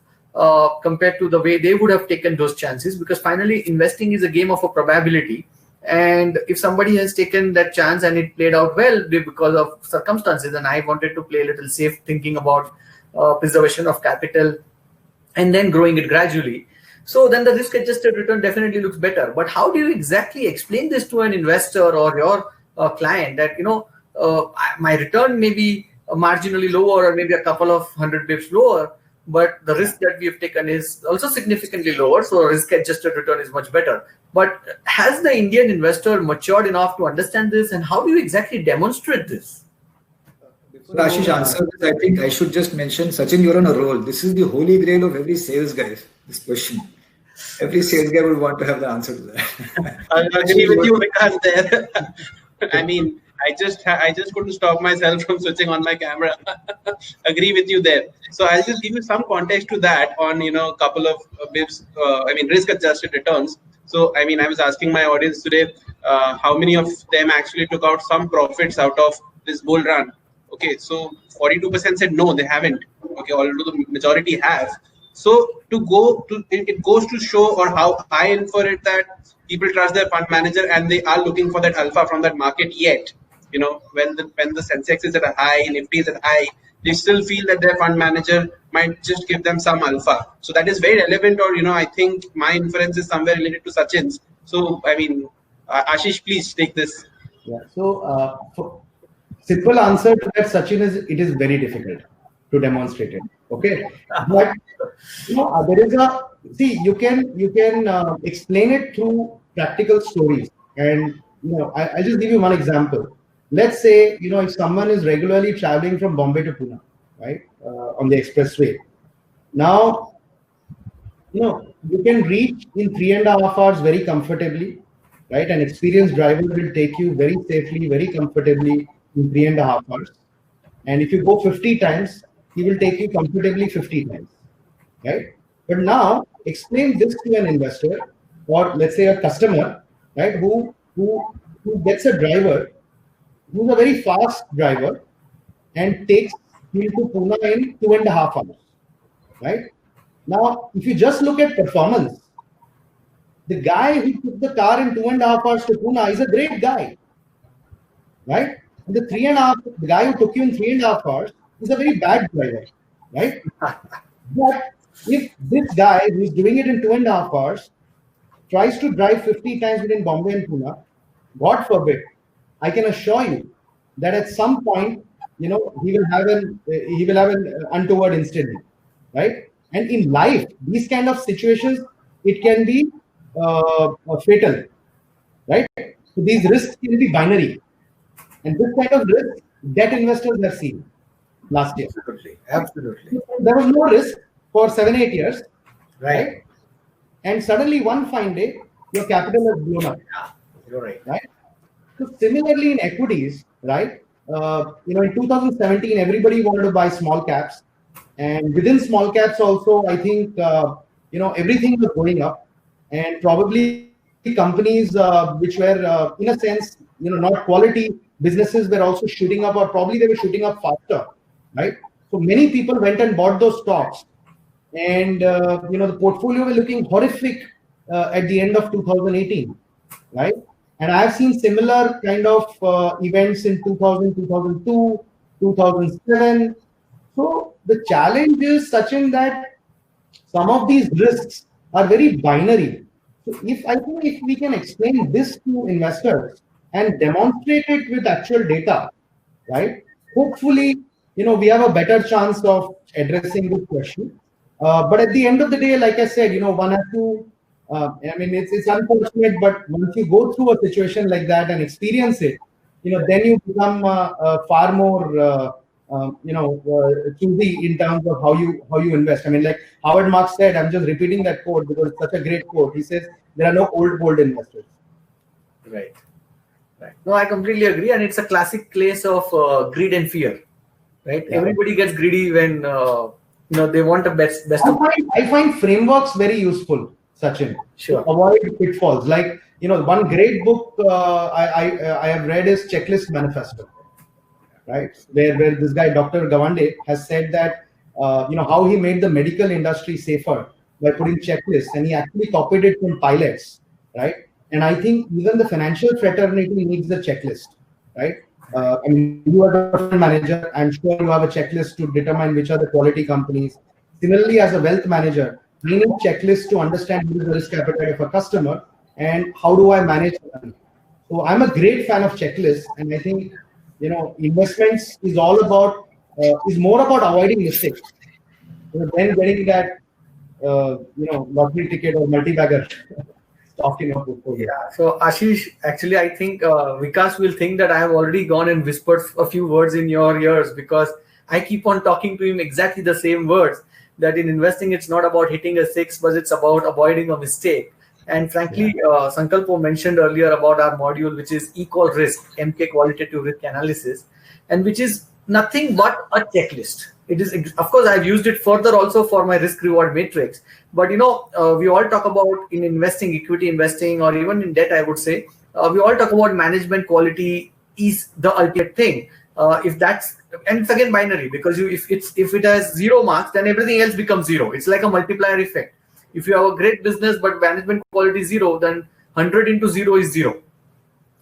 compared to the way they would have taken those chances, because finally investing is a game of a probability. And if somebody has taken that chance and it played out well because of circumstances, and I wanted to play a little safe, thinking about preservation of capital and then growing it gradually, so then the risk adjusted return definitely looks better. But how do you exactly explain this to an investor or your client that, my return may be marginally lower or maybe a couple of 100 bips lower, but the risk that we have taken is also significantly lower, so risk adjusted return is much better. But has the Indian investor matured enough to understand this, and how do you exactly demonstrate this? Before Ashish answers this, I think I should just mention, Sachin, you're on a roll. This is the holy grail of every sales guy, this question. Every sales guy would want to have the answer to that. I agree with you, Vikas, there. I mean, I just couldn't stop myself from switching on my camera. Agree with you there. So I'll just give you some context to that on, a couple of bips, risk-adjusted returns. So, I was asking my audience today, how many of them actually took out some profits out of this bull run? Okay, so 42% said no, they haven't. Okay, although the majority have. So it goes to show, or how I infer it, that people trust their fund manager and they are looking for that alpha from that market yet. When the Sensex is at a high, Nifty is at a high, they still feel that their fund manager might just give them some alpha. So that is very relevant, or, I think my inference is somewhere related to Sachin's. So, Ashish, please take this. Yeah. So, simple answer to that, Sachin, is it is very difficult to demonstrate it. Okay. But, there is you can explain it through practical stories. And, I'll just give you one example. Let's say, if someone is regularly traveling from Bombay to Pune, right, on the expressway. Now, you can reach in 3.5 hours very comfortably, right? An experienced driver will take you very safely, very comfortably in 3.5 hours. And if you go 50 times, he will take you comfortably 50 times, right? But now, explain this to an investor, or let's say a customer, right, who gets a driver who's a very fast driver and takes him to Pune in 2.5 hours, right? Now, if you just look at performance, the guy who took the car in 2.5 hours to Pune is a great guy, right? And the guy who took you in 3.5 hours is a very bad driver, right? But if this guy who is doing it in 2.5 hours tries to drive 50 times between Bombay and Pune, God forbid, I can assure you that at some point, he will have an untoward incident, right? And in life, these kind of situations, it can be fatal, right? So these risks can be binary, and this kind of risk debt investors have seen last year. Absolutely. There was no risk for 7-8 years, right? And suddenly one fine day, your capital has blown up. You're right. Right. So similarly in equities, right? In 2017, everybody wanted to buy small caps, and within small caps also, I think everything was going up, and probably companies which were in a sense not quality businesses were also shooting up, or probably they were shooting up faster, right? So many people went and bought those stocks, and the portfolio were looking horrific at the end of 2018, right? And I've seen similar kind of events in 2000, 2002, 2007. So the challenge is such in that some of these risks are very binary. So if we can explain this to investors and demonstrate it with actual data, right? Hopefully, we have a better chance of addressing this question. But at the end of the day, like I said, one has to. It's unfortunate, but once you go through a situation like that and experience it, then you become far more, choosy in terms of how you invest. Like Howard Marks said, I'm just repeating that quote because it's such a great quote. He says, there are no old gold investors. Right. No, I completely agree. And it's a classic case of greed and fear, right? Yeah. Everybody gets greedy when, they want the best. I find frameworks very useful, Sachin. Sure. To avoid pitfalls. One great book I have read is Checklist Manifesto. right? Where this guy, Dr. Gawande, has said that, how he made the medical industry safer by putting checklists, and he actually copied it from pilots, right? And I think even the financial fraternity needs the checklist, right? I mean, you are the fund manager. I'm sure you have a checklist to determine which are the quality companies. Similarly, as a wealth manager, we need checklists to understand what is the risk appetite of a customer and how do I manage money. So I'm a great fan of checklists, and I think investments is all about is more about avoiding mistakes than getting that lottery ticket or multi-bagger stock in your portfolio. Yeah. So Ashish, actually, I think Vikas will think that I have already gone and whispered a few words in your ears, because I keep on talking to him exactly the same words, that in investing, it's not about hitting a 6, but it's about avoiding a mistake. And frankly, Sankalpo mentioned earlier about our module, which is Equal Risk, MK Qualitative Risk Analysis, and which is nothing but a checklist. It is, of course, I've used it further also for my risk reward matrix. But we all talk about in investing, equity investing, or even in debt, I would say, we all talk about management quality is the ultimate thing. If that's, and it's again binary, because if it has 0 marks, then everything else becomes 0. It's like a multiplier effect. If you have a great business but management quality is 0, then 100 into 0 is 0,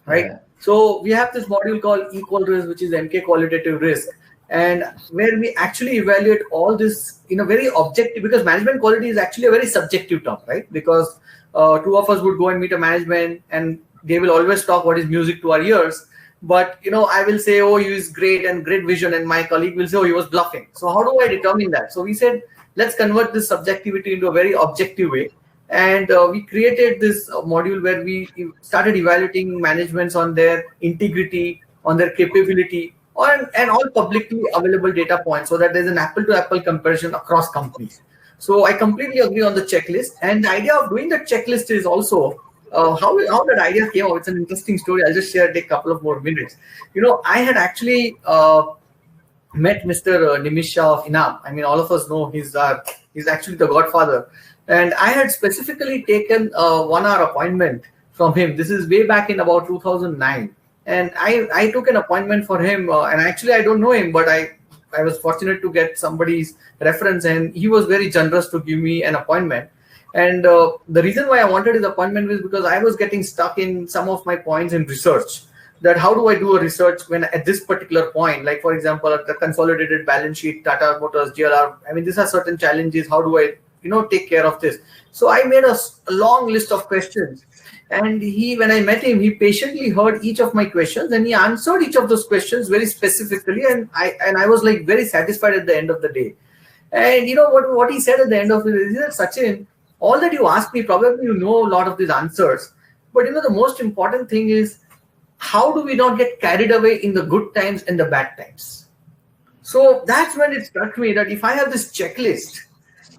right? Yeah. So we have this module called Equal Risk, which is MK Qualitative Risk, and where we actually evaluate all this in a very objective, because management quality is actually a very subjective term, right? Because 2 of us would go and meet a management and they will always talk what is music to our ears. But I will say, oh, he is great and great vision, and my colleague will say, oh, he was bluffing. So how do I determine that? So we said, let's convert this subjectivity into a very objective way. And we created this module where we started evaluating managements on their integrity, on their capability, and all publicly available data points, so that there's an apple-to-apple comparison across companies. So I completely agree on the checklist. And the idea of doing the checklist is also how that idea came out. It's an interesting story. I'll just share it, take a couple of more minutes. I had actually met Mr. Nimish Shah of Inam. I mean, all of us know he's actually the godfather. And I had specifically taken a 1-hour appointment from him. This is way back in about 2009. And I took an appointment for him. And actually, I don't know him, but I was fortunate to get somebody's reference. And he was very generous to give me an appointment. And the reason why I wanted his appointment was because I was getting stuck in some of my points in research. That how do I do a research when at this particular point, like for example, at the consolidated balance sheet, Tata Motors, JLR, I mean, these are certain challenges. How do I, take care of this? So I made a long list of questions. And when I met him, he patiently heard each of my questions and he answered each of those questions very specifically. And I was like very satisfied at the end of the day. And what he said at the end of it is that, Sachin, all that you asked me, probably a lot of these answers. But the most important thing is, how do we not get carried away in the good times and the bad times? So that's when it struck me that if I have this checklist,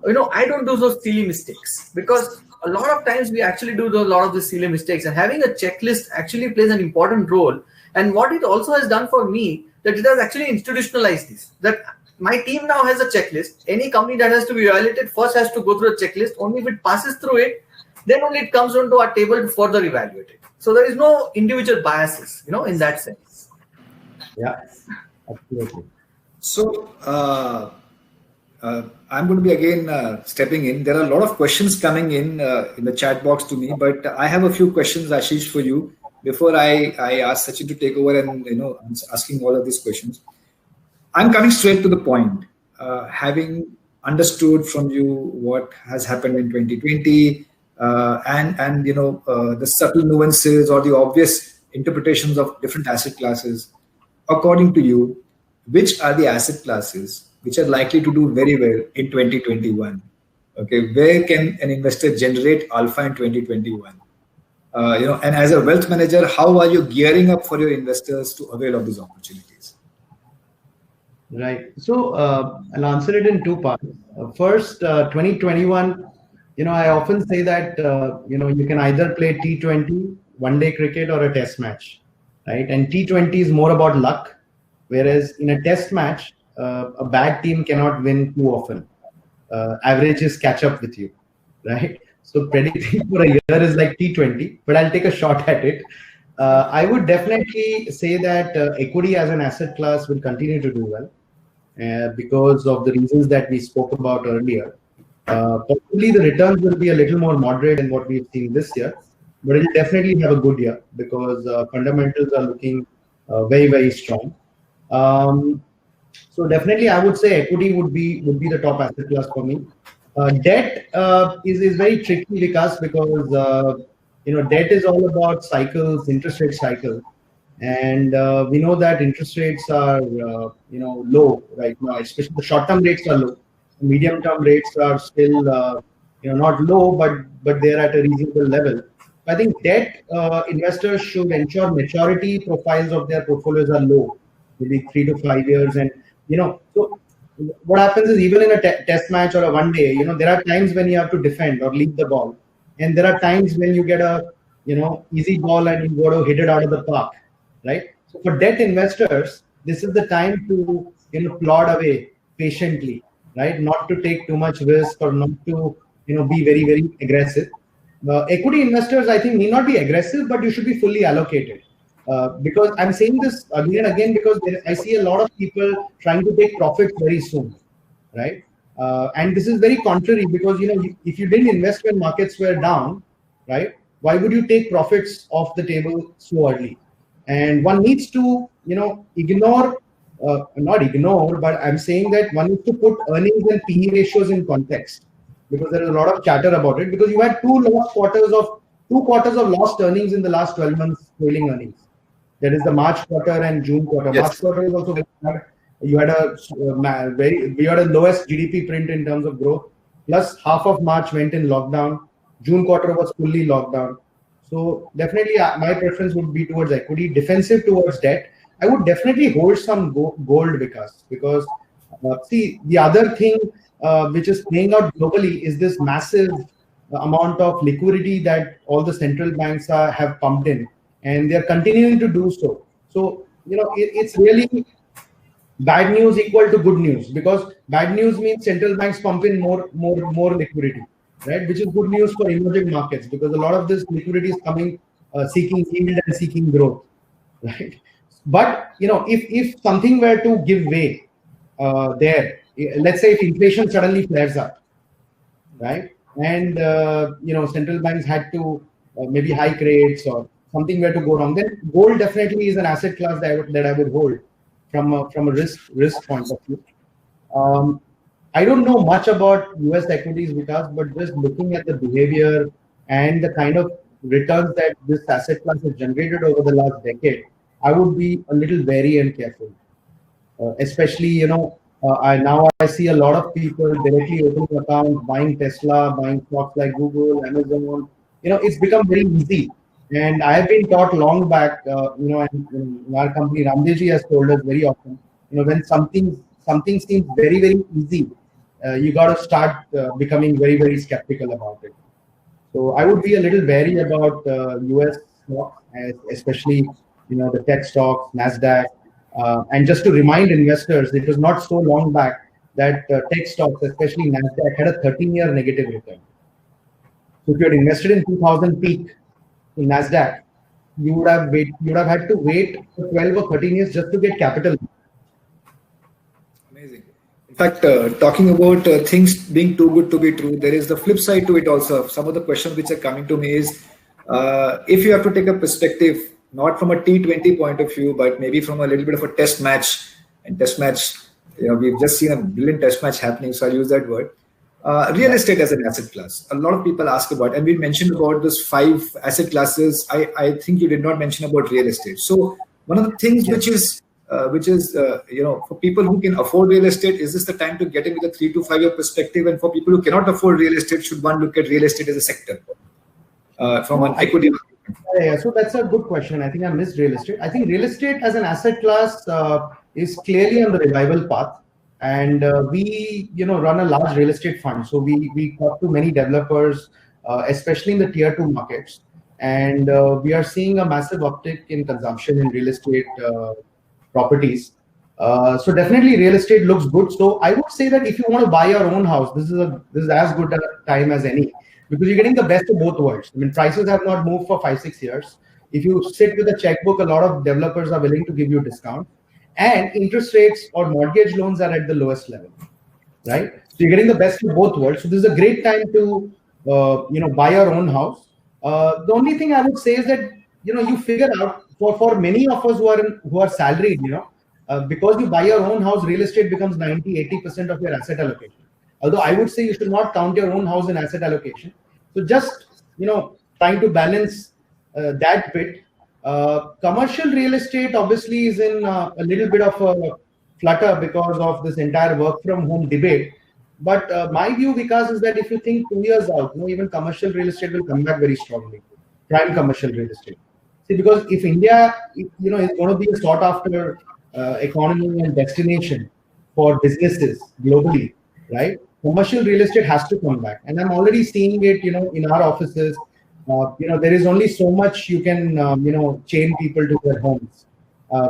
I don't do those silly mistakes, because a lot of times we actually do a lot of the silly mistakes, and having a checklist actually plays an important role. And what it also has done for me, that it has actually institutionalized this, that my team now has a checklist. Any company that has to be evaluated first has to go through a checklist. Only if it passes through it, then only it comes onto our table to further evaluate it. So there is no individual biases, in that sense. Yeah, absolutely. So I'm going to be again stepping in. There are a lot of questions coming in the chat box to me, but I have a few questions, Ashish, for you before I ask Sachin to take over and asking all of these questions. I'm coming straight to the point. Having understood from you what has happened in 2020. And the subtle nuances or the obvious interpretations of different asset classes. According to you, which are the asset classes which are likely to do very well in 2021? Okay, where can an investor generate alpha in 2021? And as a wealth manager, how are you gearing up for your investors to avail of these opportunities? Right. So I'll answer it in 2 parts. First, 2021. I often say that, you can either play T20, one-day cricket, or a test match, right? And T20 is more about luck, whereas in a test match, a bad team cannot win too often. Averages catch up with you, right? So predicting for a year is like T20, but I'll take a shot at it. I would definitely say that equity as an asset class will continue to do well because of the reasons that we spoke about earlier. Possibly the returns will be a little more moderate than what we've seen this year, but it'll definitely have a good year because fundamentals are looking very, very strong. So definitely, I would say equity would be the top asset class for me. Debt is very tricky because debt is all about cycles, interest rate cycles, and we know that interest rates are low right now. Especially the short-term rates are low. Medium-term rates are still not low, but they're at a reasonable level. I think debt investors should ensure maturity profiles of their portfolios are low, maybe 3 to 5 years, and so what happens is even in a test match or a one day, there are times when you have to defend or leave the ball, and there are times when you get a easy ball and you got to hit it out of the park, right? So for debt investors, this is the time to plod away patiently, right? Not to take too much risk or not to be very, very aggressive. Equity investors, I think, need not be aggressive, but you should be fully allocated. Because I'm saying this again and again because I see a lot of people trying to take profits very soon, right? And this is very contrary because if you didn't invest when markets were down, right? Why would you take profits off the table so early? And one needs to ignore, not ignore, but I'm saying that one needs to put earnings and PE ratios in context because there is a lot of chatter about it because you had two quarters of lost earnings in the last 12 months trailing earnings. That is the March quarter and June quarter. Yes. March quarter is also very bad. You had we had a lowest GDP print in terms of growth. Plus half of March went in lockdown. June quarter was fully locked down. So definitely my preference would be towards equity, defensive towards debt. I would definitely hold some gold because see, the other thing which is playing out globally is this massive amount of liquidity that all the central banks have pumped in. And they're continuing to do so. So, it's really bad news equal to good news because bad news means central banks pump in more liquidity, right? Which is good news for emerging markets because a lot of this liquidity is coming seeking yield and seeking growth, right? But, if something were to give way there, let's say if inflation suddenly flares up, right? And, central banks had to maybe hike rates or something were to go wrong, then gold definitely is an asset class that I would hold from a risk point of view. I don't know much about US equities because, but just looking at the behavior and the kind of returns that this asset class has generated over the last decade, I would be a little wary and careful. Especially, I see a lot of people directly opening accounts, buying Tesla, buying stocks like Google, Amazon. It's become very easy. And I have been taught long back, in our company, Ramdev has told us very often, when something seems very, very easy, you got to start becoming very, very skeptical about it. So I would be a little wary about US stocks, especially, the tech stocks, NASDAQ. And just to remind investors, it was not so long back that tech stocks, especially NASDAQ, had a 13-year negative return. So if you had invested in 2000 peak, in NASDAQ, you would have had to wait for 12 or 13 years just to get capital. Amazing. In fact, talking about things being too good to be true, there is the flip side to it also. Some of the questions which are coming to me is, if you have to take a perspective, not from a T20 point of view, but maybe from a little bit of a test match, and test match, we've just seen a brilliant test match happening, so I'll use that word. Real estate as an asset class. A lot of people ask about, and we mentioned about this 5 asset classes. I think you did not mention about real estate. So one of the things which is for people who can afford real estate, is this the time to get in with a 3 to 5 year perspective? And for people who cannot afford real estate, should one look at real estate as a sector from an equity? Yeah, so that's a good question. I think I missed real estate. I think real estate as an asset class is clearly on the revival path. And we, run a large real estate fund. So we talk to many developers, especially in the tier 2 markets. And we are seeing a massive uptick in consumption in real estate properties. So definitely real estate looks good. So I would say that if you want to buy your own house, this is as good a time as any, because you're getting the best of both worlds. I mean, prices have not moved for 5-6 years. If you sit with a checkbook, a lot of developers are willing to give you discount, and interest rates or mortgage loans are at the lowest level, right? So you're getting the best of both worlds. So this is a great time to buy your own house. The only thing I would say is that you figure out for many of us who are salaried, because you buy your own house, real estate becomes 90-80% of your asset allocation. Although I would say you should not count your own house in asset allocation. So just trying to balance that bit. Commercial real estate obviously is in a little bit of a flutter because of this entire work from home debate. But my view, Vikas, is that if you think 2 years out, even commercial real estate will come back very strongly. Prime commercial real estate. See, because if India, is going to be a sought after economy and destination for businesses globally, right? Commercial real estate has to come back, and I'm already seeing it. In our offices, there is only so much you can, chain people to their homes.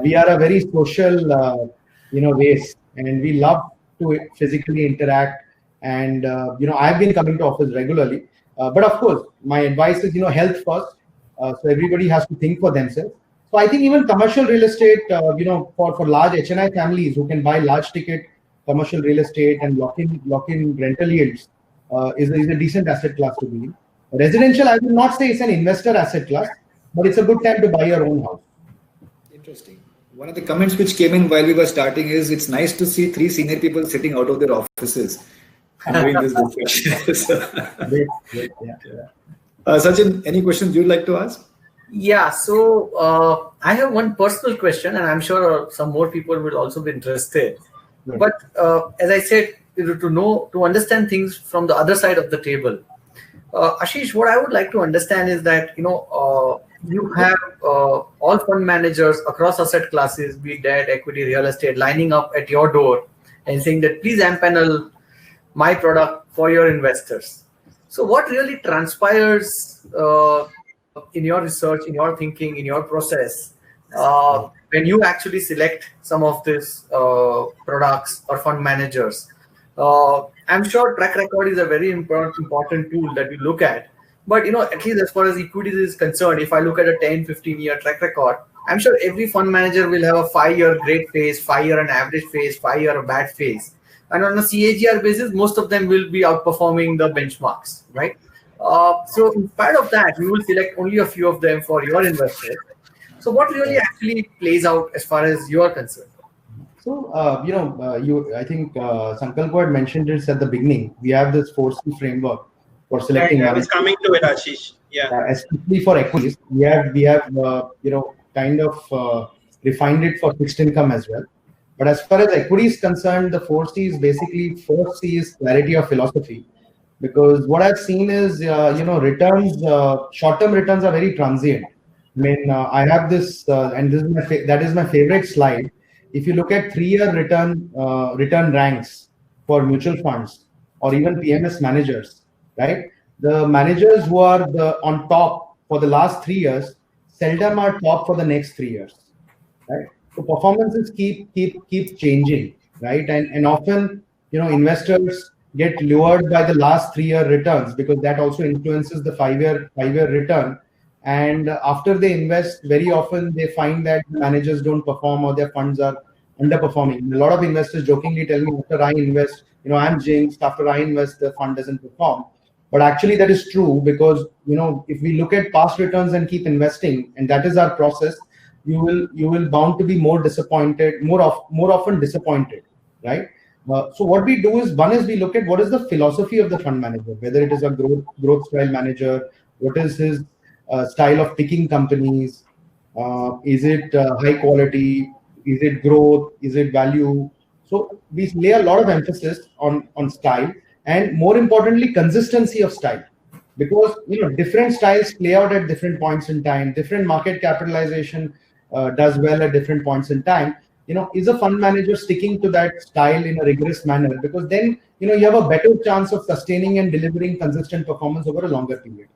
We are a very social, race, and we love to physically interact. And I've been coming to office regularly, but of course, my advice is health first. So everybody has to think for themselves. So I think even commercial real estate, for large HNI families who can buy large ticket commercial real estate and lock in rental yields, is a decent asset class to be in. Residential, I will not say it's an investor asset class, but it's a good time to buy your own house. Interesting. One of the comments which came in while we were starting is it's nice to see 3 senior people sitting out of their offices and having this discussion. Sachin, any questions you'd like to ask? Yeah, so I have one personal question, and I'm sure some more people will also be interested. Yeah. But as I said, to understand things from the other side of the table, Ashish, what I would like to understand is that you have all fund managers across asset classes, be it debt, equity, real estate, lining up at your door and saying that please empanel my product for your investors. So what really transpires in your research, in your thinking, in your process, when you actually select some of these products or fund managers? I'm sure track record is a very important tool that we look at. But at least as far as equities is concerned, if I look at a 10-15 year track record, I'm sure every fund manager will have a 5-year great phase, 5-year an average phase, 5-year a bad phase. And on a CAGR basis, most of them will be outperforming the benchmarks, right? So in spite of that, we will select only a few of them for your investors. So what really actually plays out as far as you are concerned? So, I think Sankalpo had mentioned this at the beginning. We have this 4C framework for selecting. I was coming to it, Ashish. Yeah. Especially for equities, we have kind of refined it for fixed income as well. But as far as equity is concerned, the 4C is basically, first C is clarity of philosophy. Because what I've seen is, returns, short-term returns are very transient. I mean, I have this, and this is that is my favorite slide. If you look at 3-year return ranks for mutual funds or even PMS managers, right? The managers who are on top for the last 3 years seldom are top for the next 3 years, right? So performances keep changing, right? And often, investors get lured by the last 3-year returns because that also influences the 5-year return. And after they invest, very often they find that managers don't perform or their funds are underperforming. A lot of investors jokingly tell me after I invest, I'm jinxed. After I invest, the fund doesn't perform. But actually that is true because, if we look at past returns and keep investing, and that is our process, you will bound to be more disappointed, more often disappointed, right? So what we do is, one is we look at what is the philosophy of the fund manager, whether it is a growth style manager, what is his style of picking companies, is it high quality, is it growth, is it value? So we lay a lot of emphasis on style, and more importantly, consistency of style, because different styles play out at different points in time. Different market capitalization does well at different points in time. Is a fund manager sticking to that style in a rigorous manner? Because then you have a better chance of sustaining and delivering consistent performance over a longer period.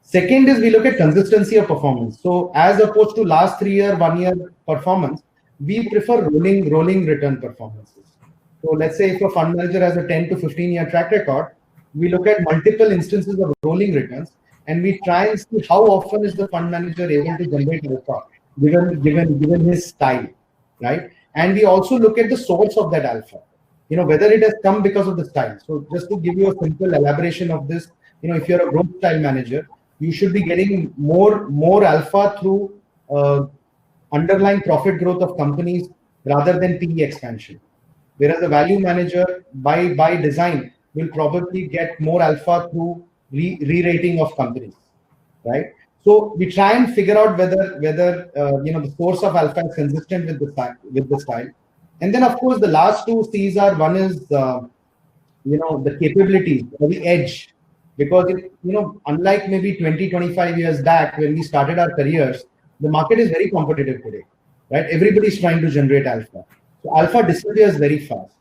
Second is we look at consistency of performance. So as opposed to last 3-year, 1-year performance, we prefer rolling return performances. So let's say if a fund manager has a 10 to 15 year track record, we look at multiple instances of rolling returns. and we try and see how often is the fund manager able to generate alpha given his style, right? And we also look at the source of that alpha, whether it has come because of the style. So just to give you a simple elaboration of this, if you're a growth style manager, you should be getting more alpha through underlying profit growth of companies rather than PE expansion. Whereas a value manager by design will probably get more alpha through re-rating of companies, right? So we try and figure out whether the source of alpha is consistent with the style. And then of course the last two C's are, one is the capabilities or the edge, because unlike maybe 20-25 years back when we started our careers, the market is very competitive today, right? Everybody's trying to generate alpha. So alpha disappears very fast.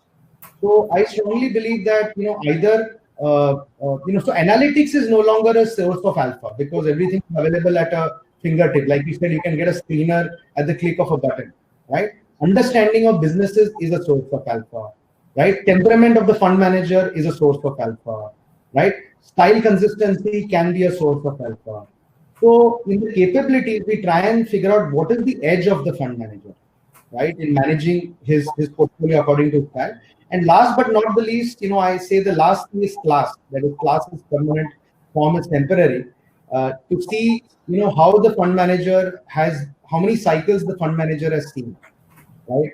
So I strongly believe that either so analytics is no longer a source of alpha because everything is available at a fingertip. Like you said, you can get a screener at the click of a button, right? Understanding of businesses is a source of alpha, right? Temperament of the fund manager is a source of alpha, right? Style consistency can be a source of alpha. So in the capabilities, we try and figure out what is the edge of the fund manager, right, in managing his portfolio according to style. And last but not the least, I say the last thing is class. That is, class is permanent, form is temporary. To see, how the fund manager how many cycles the fund manager has seen, right?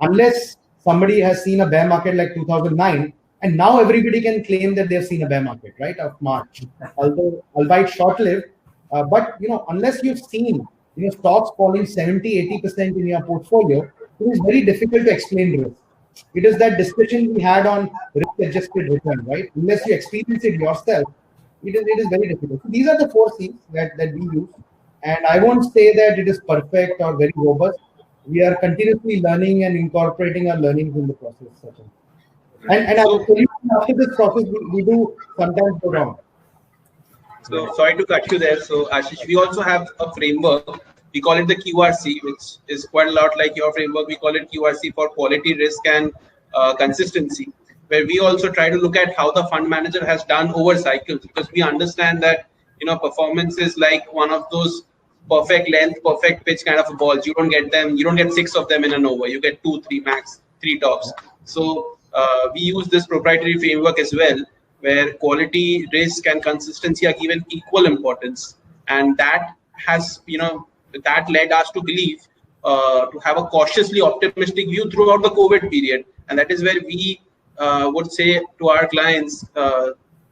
Unless somebody has seen a bear market like 2009, and now everybody can claim that they've seen a bear market, right, of March, albeit short-lived. But unless you've seen stocks falling 70-80% in your portfolio, it is very difficult to explain risk. It is that discussion we had on risk-adjusted return, right? Unless you experience it yourself, it is very difficult. So these are the 4 C's that we use, and I won't say that it is perfect or very robust. We are continuously learning and incorporating our learnings in the process. And after this process, we do sometimes go wrong. So sorry to cut you there. So Ashish, we also have a framework. We call it the QRC, which is quite a lot like your framework. We call it QRC for quality, risk, and consistency, where we also try to look at how the fund manager has done over cycles, because we understand that performance is like one of those perfect length, perfect pitch kind of balls. You don't get 6 of them in an over. You get 2, 3 max, 3 tops. So we use this proprietary framework as well, where quality, risk, and consistency are given equal importance, and that has that led us to believe to have a cautiously optimistic view throughout the COVID period, and that is where we would say to our clients,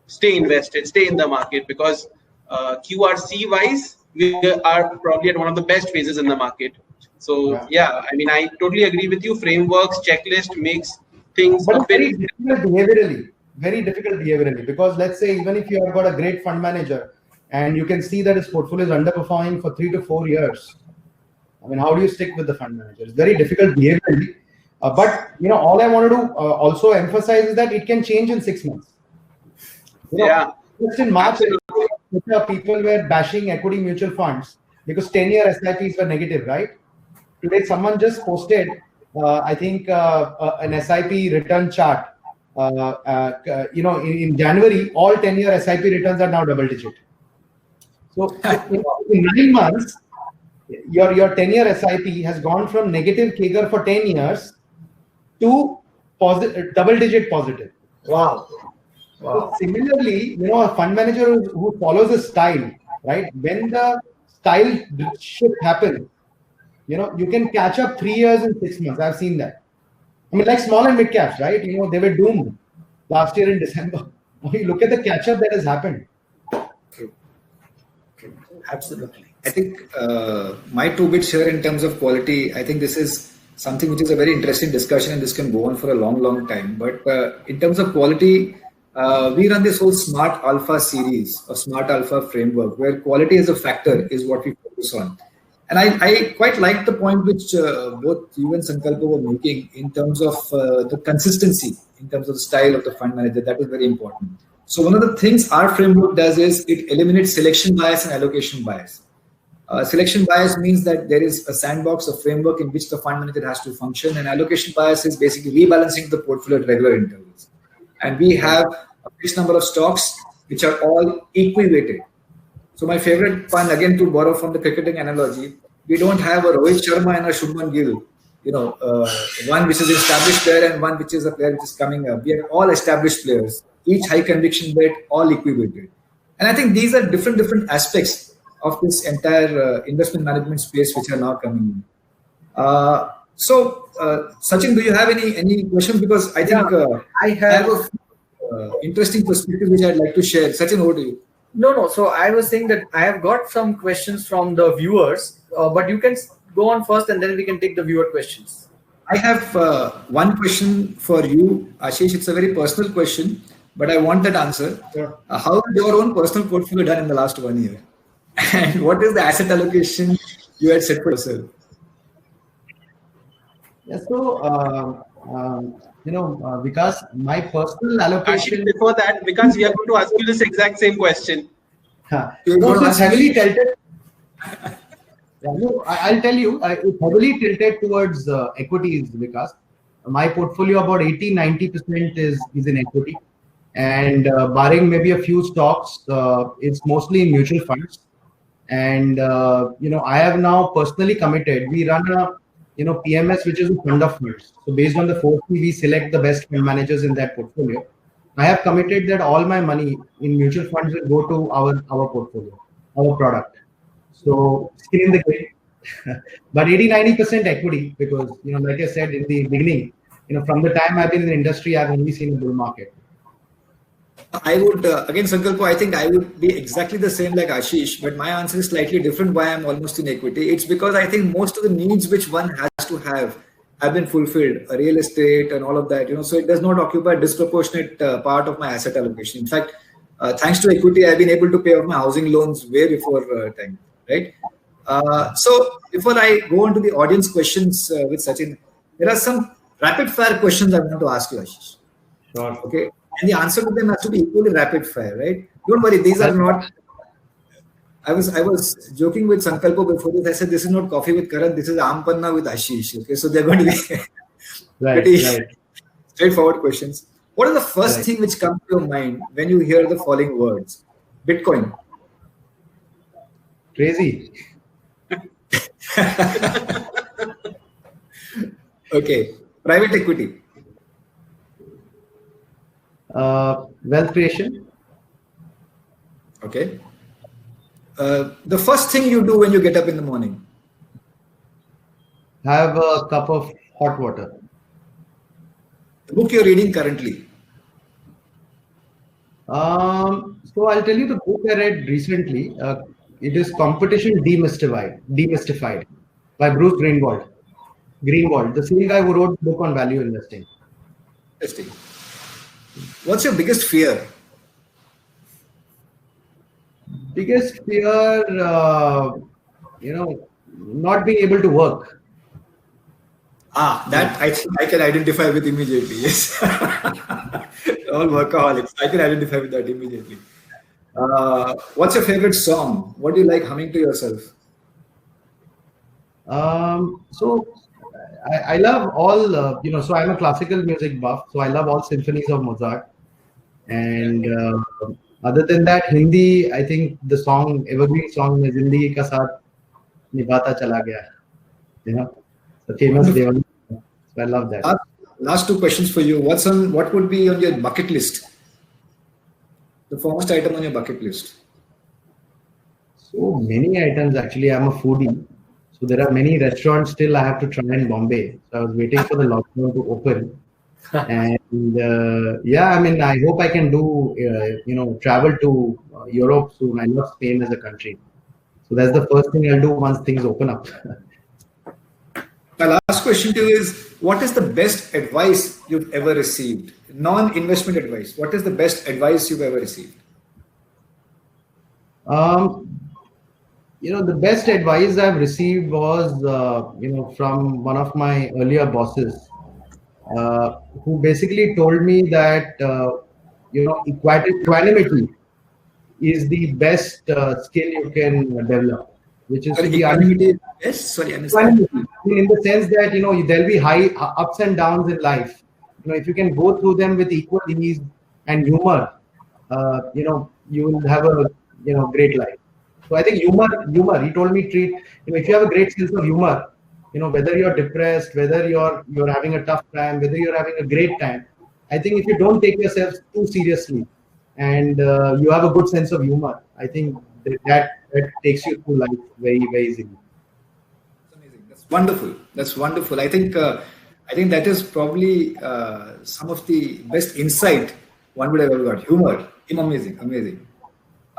stay invested, stay in the market, because QRC wise we are probably at one of the best phases in the market. So yeah, I mean, I totally agree with you. Frameworks, checklist makes things but very difficult behaviorally, because let's say even if you have got a great fund manager and you can see that his portfolio is underperforming for 3 to 4 years, I mean, how do you stick with the fund manager? It's very difficult behaviorally. But all I wanted to also emphasize is that it can change in 6 months. Just in March, people were bashing equity mutual funds because 10-year SIPs were negative, right? Today, someone just posted, I think, an SIP return chart. In January, all 10-year SIP returns are now double-digit. So in 9 months, your 10-year SIP has gone from negative CAGR for 10 years to double-digit positive. Wow. So similarly, a fund manager who follows a style, right? When the style shift happens, you can catch up 3 years in 6 months. I've seen that. I mean, like small and mid caps, right? They were doomed last year in December. Now you look at the catch up that has happened. True. Absolutely. I think my 2 bits here in terms of quality, I think this is something which is a very interesting discussion, and this can go on for a long, long time. But in terms of quality, we run this whole Smart Alpha series or Smart Alpha framework, where quality as a factor is what we focus on. And I quite like the point which both you and Sankalpa were making in terms of the consistency, in terms of the style of the fund manager. That is very important. So one of the things our framework does is it eliminates selection bias and allocation bias. Selection bias means that there is a sandbox, a framework in which the fund manager has to function, and allocation bias is basically rebalancing the portfolio at regular intervals. And we have a fixed number of stocks which are all equi-weighted. So my favorite pun, again to borrow from the cricketing analogy, we don't have a Rohit Sharma and a Shubman Gill. One which is an established player and one which is a player which is coming up. We are all established players, each high conviction bet, all equated. And I think these are different aspects of this entire investment management space which are now coming in. Sachin, do you have any questions? Because I think I have a interesting perspective which I'd like to share. Sachin, over to you. No. So I was saying that I have got some questions from the viewers, but you can go on first and then we can take the viewer questions. I have one question for you, Ashish. It's a very personal question, but I want that answer. Sure. How is your own personal portfolio done in the last 1 year? And what is the asset allocation you had set for yourself? Yeah, so, Vikas, my personal allocation. Ashish, before that, Vikas, we are going to ask you this exact same question. So it's heavily tilted. I'll tell you, it's heavily tilted towards equities, Vikas. My portfolio, about 80-90% is in equity. And barring maybe a few stocks, it's mostly in mutual funds. And, I have now personally committed. We run a PMS, which is a fund of funds. So based on the 4C, we select the best fund managers in that portfolio. I have committed that all my money in mutual funds will go to our portfolio, our product. So skin in the game, but 80-90% equity, because like I said in the beginning, from the time I've been in the industry, I've only seen a bull market. I would again, Sankalpo, I think I would be exactly the same like Ashish, but my answer is slightly different. Why I'm almost in equity? It's because I think most of the needs which one has to have been fulfilled, real estate and all of that. So it does not occupy a disproportionate part of my asset allocation. In fact, thanks to equity, I've been able to pay off my housing loans way before time. Right. So before I go on to the audience questions with Sachin, there are some rapid fire questions I want to ask you, Ashish. Sure. Okay. And the answer to them has to be equally rapid fire, right? Don't worry, these are not. I was joking with Sankalpo before this. I said this is not coffee with Karan. This is Ampanna with Ashish. Okay, so they're going to be pretty straightforward questions. What is the first thing which comes to your mind when you hear the following words? Bitcoin. Crazy. Okay. Private equity. Wealth creation. Okay. The first thing you do when you get up in the morning. Have a cup of hot water. The book you're reading currently. So I'll tell you the book I read recently. It is Competition Demystified by Bruce Greenwald, the same guy who wrote the book on value investing. Interesting. What's your biggest fear? Biggest fear, not being able to work. That I think I can identify with immediately. Yes. All workaholics. I can identify with that immediately. What's your favorite song? What do you like humming to yourself? So I love all, so I'm a classical music buff. So I love all symphonies of Mozart. And other than that, Hindi, I think the evergreen song is Zindagi Ka Saath Nibhata Chala Gaya. The famous Devani. So I love that. Last two questions for you. What would be on your bucket list? The foremost item on your bucket list? So many items, actually. I'm a foodie. So there are many restaurants still I have to try in Bombay. So I was waiting for the lockdown to open. And I hope I can do, travel to Europe soon. I love Spain as a country. So that's the first thing I'll do once things open up. My last question to you is, what is the best advice you've ever received? Non-investment advice. What is the best advice you've ever received? The best advice I've received was, from one of my earlier bosses, who basically told me that, equanimity is the best skill you can develop, which is equanimity. Yes, sorry, I understand. In the sense that, there'll be high ups and downs in life. If you can go through them with equal ease and humor, you will have a, great life. So I think humor. He told me if you have a great sense of humor, whether you're depressed, whether you're having a tough time, whether you're having a great time, I think if you don't take yourself too seriously and you have a good sense of humor, I think that takes you through life very, very easily. That's amazing. That's wonderful. That's wonderful. I think that is probably some of the best insight one would have ever got. Humor. Amazing.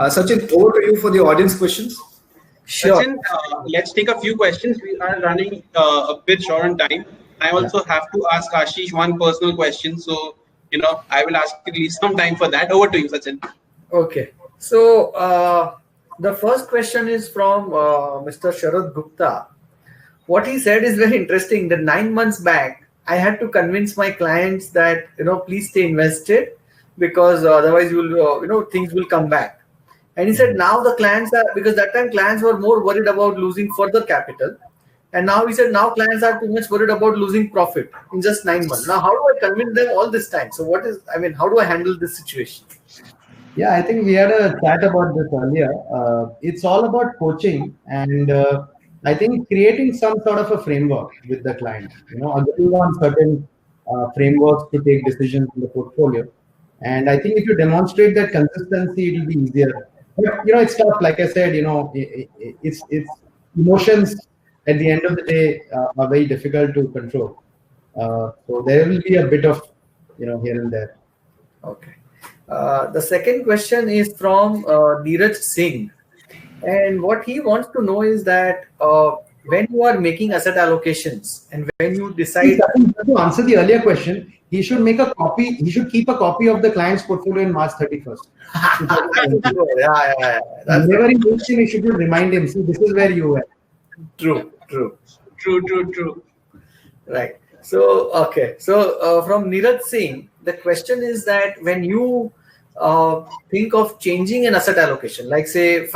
Sachin, over to you for the audience questions. Sure. Sachin, let's take a few questions. We are running a bit short on time. I also have to ask Ashish one personal question. So, I will ask you to leave some time for that. Over to you, Sachin. Okay. So, the first question is from Mr. Sharad Gupta. What he said is very interesting. That 9 months back, I had to convince my clients that, please stay invested because otherwise things will come back. And he said now the clients are, because that time clients were more worried about losing further capital. And now he said now clients are too much worried about losing profit in just 9 months. Now, how do I convince them all this time? So how do I handle this situation? Yeah, I think we had a chat about this earlier. It's all about coaching and I think creating some sort of a framework with the client, agreeing on certain frameworks to take decisions in the portfolio. And I think if you demonstrate that consistency, it will be easier. But, it's tough. Like I said, it's emotions at the end of the day are very difficult to control. So there will be a bit of, here and there. Okay. The second question is from Neeraj Singh. And what he wants to know is that when you are making asset allocations and when you decide... To answer the earlier question, he should make a copy. He should keep a copy of the client's portfolio in March 31st. Yeah. Whenever he meets him, he should remind him, see, this is where you were. True. Right. So, okay. So, from Neeraj Singh, the question is that when you think of changing an asset allocation, like say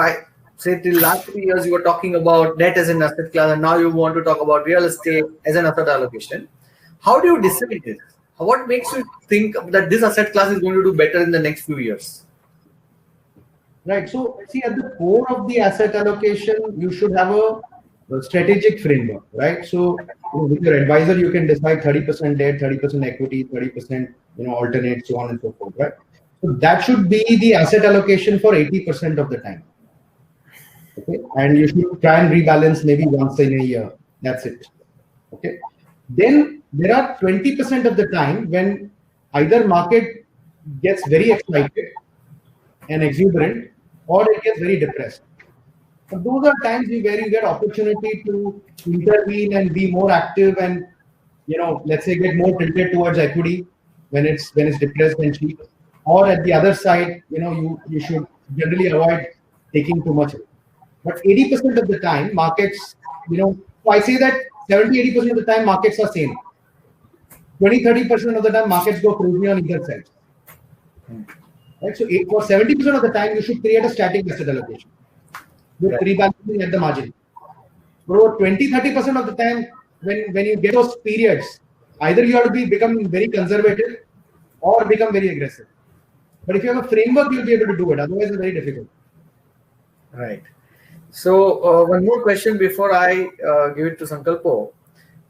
till last 3 years you were talking about debt as an asset class, and now you want to talk about real estate as an asset allocation. How do you decide this? What makes you think that this asset class is going to do better in the next few years? Right. So, see, at the core of the asset allocation, you should have a strategic framework, right? So, with your advisor, you can decide 30% debt, 30% equity, 30%, alternate, so on and so forth, right? So that should be the asset allocation for 80% of the time. Okay, and you should try and rebalance maybe once in a year. That's it. Okay. Then there are 20% of the time when either market gets very excited and exuberant, or it gets very depressed. So those are times where you get opportunity to intervene and be more active and, let's say get more tilted towards equity when it's depressed and cheap. Or at the other side, you should generally avoid taking too much. But 80% of the time, markets, so I say that 70-80% of the time, markets are same. 20-30% of the time, markets go crazy on either side. Right? So for 70% of the time, you should create a static asset allocation with rebalancing at the margin. For 20-30% of the time, when you get those periods, either you have to become very conservative or become very aggressive. But if you have a framework, you'll be able to do it. Otherwise, it's very difficult. Right. So one more question before I give it to Sankalpo.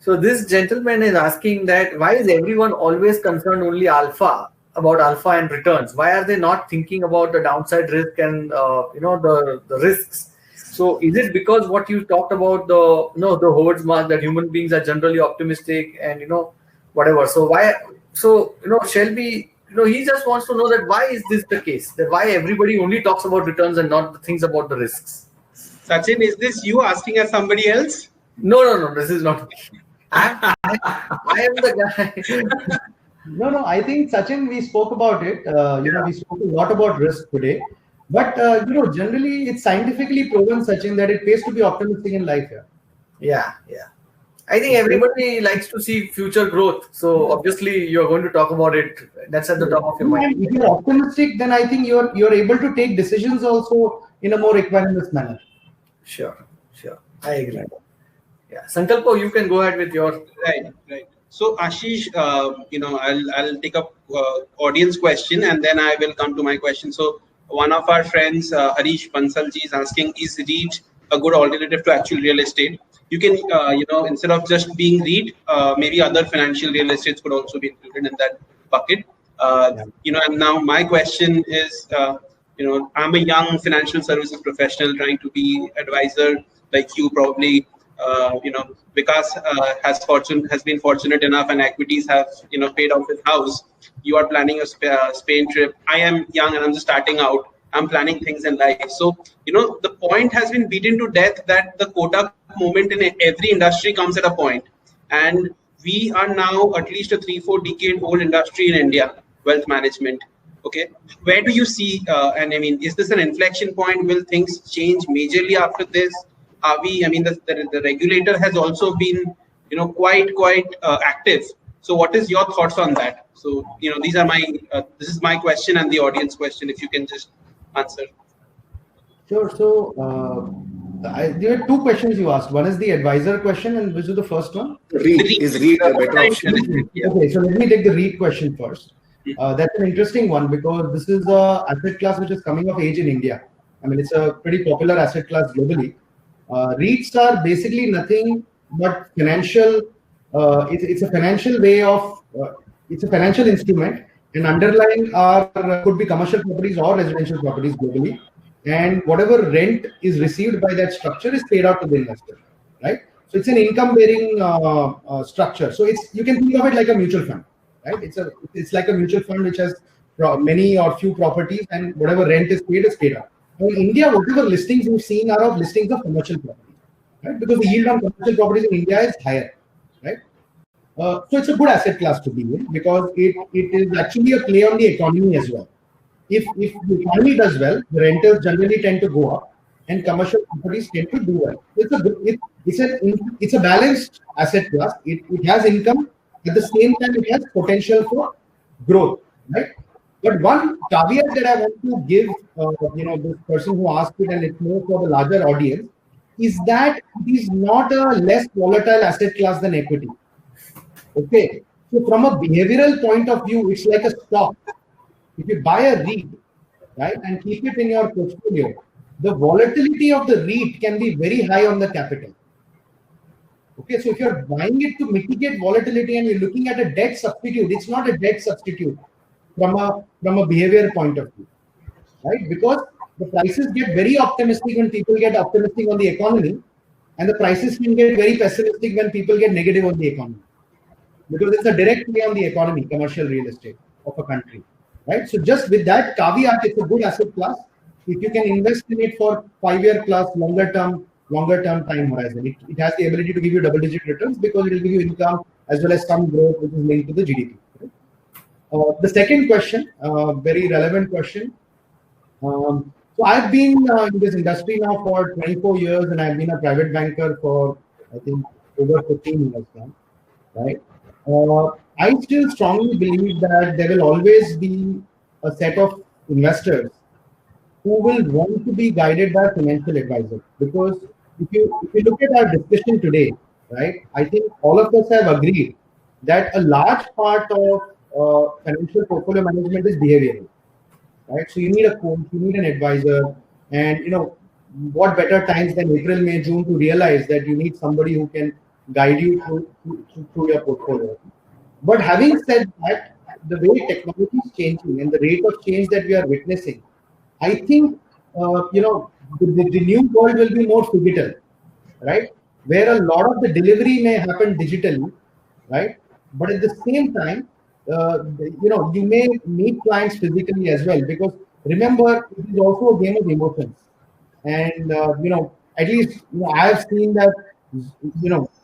So this gentleman is asking that why is everyone always concerned only about alpha and returns? Why are they not thinking about the downside risk and the risks? So is it because what you talked about the Howard's mark that human beings are generally optimistic and whatever? So why? So Shelby. He just wants to know that why is this the case? That why everybody only talks about returns and not the things about the risks? Sachin, is this you asking as somebody else? No. This is not me. I am the guy. No. I think, Sachin, we spoke about it. We spoke a lot about risk today. But, generally, it's scientifically proven, Sachin, that it pays to be optimistic in life. Yeah. I think everybody likes to see future growth. So obviously you're going to talk about it. That's at the top of your mind. If you're optimistic, then I think you're able to take decisions also in a more equanimous manner. Sure. I agree. Yeah. Sankalpo, you can go ahead with your... Right. So Ashish, I'll take up audience question and then I will come to my question. So one of our friends, Harish Bansalji, is asking, is REIT a good alternative to actual real estate? You can, instead of just being REIT, maybe other financial real estates could also be included in that bucket. And now my question is, I'm a young financial services professional trying to be advisor like you probably. Vikas has been fortunate enough, and equities have paid off his house. You are planning a Spain trip. I am young and I'm just starting out. I'm planning things in life. So the point has been beaten to death that the Kotak moment in every industry comes at a point, and we are now at least a 3-4 decade old industry in India, wealth management. Okay, where do you see? And I mean, is this an inflection point? Will things change majorly after this? Are we? I mean, the regulator has also been, quite active. So, what is your thoughts on that? So, these are my. This is my question and the audience question. If you can just answer. Sure. So, there are two questions you asked. One is the advisor question, and which is the first one? REIT. Is REIT a better option? Okay, so let me take the REIT question first. That's an interesting one because this is a asset class which is coming of age in India. I mean, it's a pretty popular asset class globally. REITs are basically nothing but financial. It's a financial way of. It's a financial instrument, and underlying could be commercial properties or residential properties globally, and whatever rent is received by that structure is paid out to the investor, right? So it's an income-bearing structure. So you can think of it like a mutual fund, right? It's like a mutual fund which has many or few properties, and whatever rent is paid out. Now in India, whatever listings you've seen are of listings of commercial properties, right? Because the yield on commercial properties in India is higher, right? So it's a good asset class to be in because it is actually a play on the economy as well. If the economy does well, the rentals generally tend to go up, and commercial properties tend to do well. It's a balanced asset class. It has income, at the same time it has potential for growth, right? But one caveat that I want to give, this person who asked it, and it's more for the larger audience, is that it is not a less volatile asset class than equity. Okay, so from a behavioral point of view, it's like a stock. If you buy a REIT, right, and keep it in your portfolio, the volatility of the REIT can be very high on the capital. Okay, so if you're buying it to mitigate volatility and you're looking at a debt substitute, it's not a debt substitute from a behavior point of view, right? Because the prices get very optimistic when people get optimistic on the economy, and the prices can get very pessimistic when people get negative on the economy. Because it's a direct play on the economy, commercial real estate of a country, right? So just with that caveat, it's a good asset class. If you can invest in it for 5-year plus, longer term time horizon, it has the ability to give you double-digit returns because it will give you income as well as some growth which is linked to the GDP. Right? The second question, very relevant question. So I've been in this industry now for 24 years, and I've been a private banker for, I think, over 15 years now, right? I still strongly believe that there will always be a set of investors who will want to be guided by a financial advisor. Because if you look at our discussion today, right, I think all of us have agreed that a large part of financial portfolio management is behavioral, right? So you need a coach, you need an advisor, and what better times than April, May, June to realize that you need somebody who can guide you through your portfolio. But having said that, the way technology is changing and the rate of change that we are witnessing, I think the new world will be more phygital, right? Where a lot of the delivery may happen digitally, right? But at the same time, you may meet clients physically as well, because remember, it is also a game of emotions. And at least I have seen that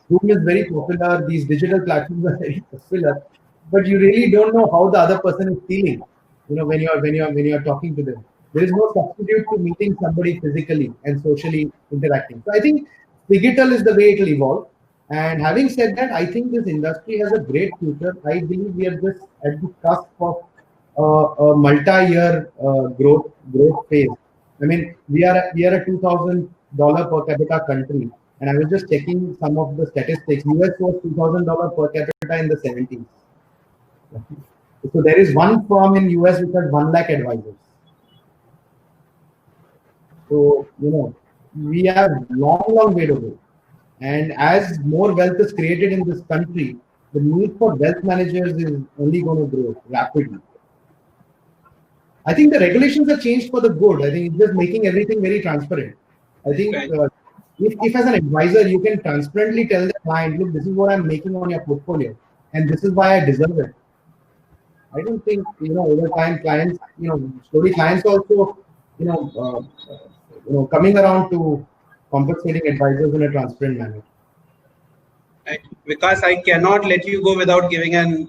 Zoom is very popular, these digital platforms are very popular, but you really don't know how the other person is feeling, when you're talking to them. There is no substitute to meeting somebody physically and socially interacting. So I think digital is the way it will evolve. And having said that, I think this industry has a great future. I believe we are just at the cusp of a multi-year growth phase. I mean, we are a $2,000 per capita country, and I was just checking some of the statistics. US was $2,000 per capita in the 70s. So there is one firm in US which has 1 lakh advisors. So, we have long way to go. And as more wealth is created in this country, the need for wealth managers is only going to grow rapidly. I think the regulations are changed for the good. I think it's just making everything very transparent. I think if as an advisor, you can transparently tell the client, look, this is what I'm making on your portfolio, and this is why I deserve it. I don't think, over time, clients, slowly clients also, coming around to compensating advisors in a transparent manner. Because I cannot let you go without giving an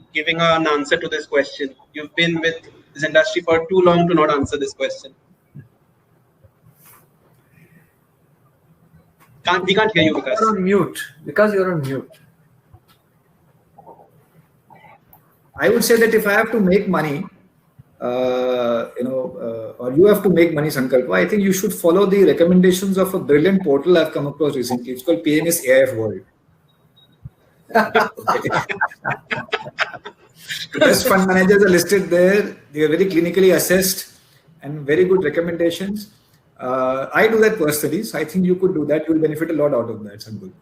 answer to this question. You've been with this industry for too long to not answer this question. We can't hear you, Vikas. You're on mute. Because you're on mute. I would say that if I have to make money, or you have to make money, Sankalpa, I think you should follow the recommendations of a brilliant portal I've come across recently. It's called PMS AIF World. The best fund managers are listed there. They are very clinically assessed and very good recommendations. I do that personally, so I think you could do that. You will benefit a lot out of that, Sankalpa.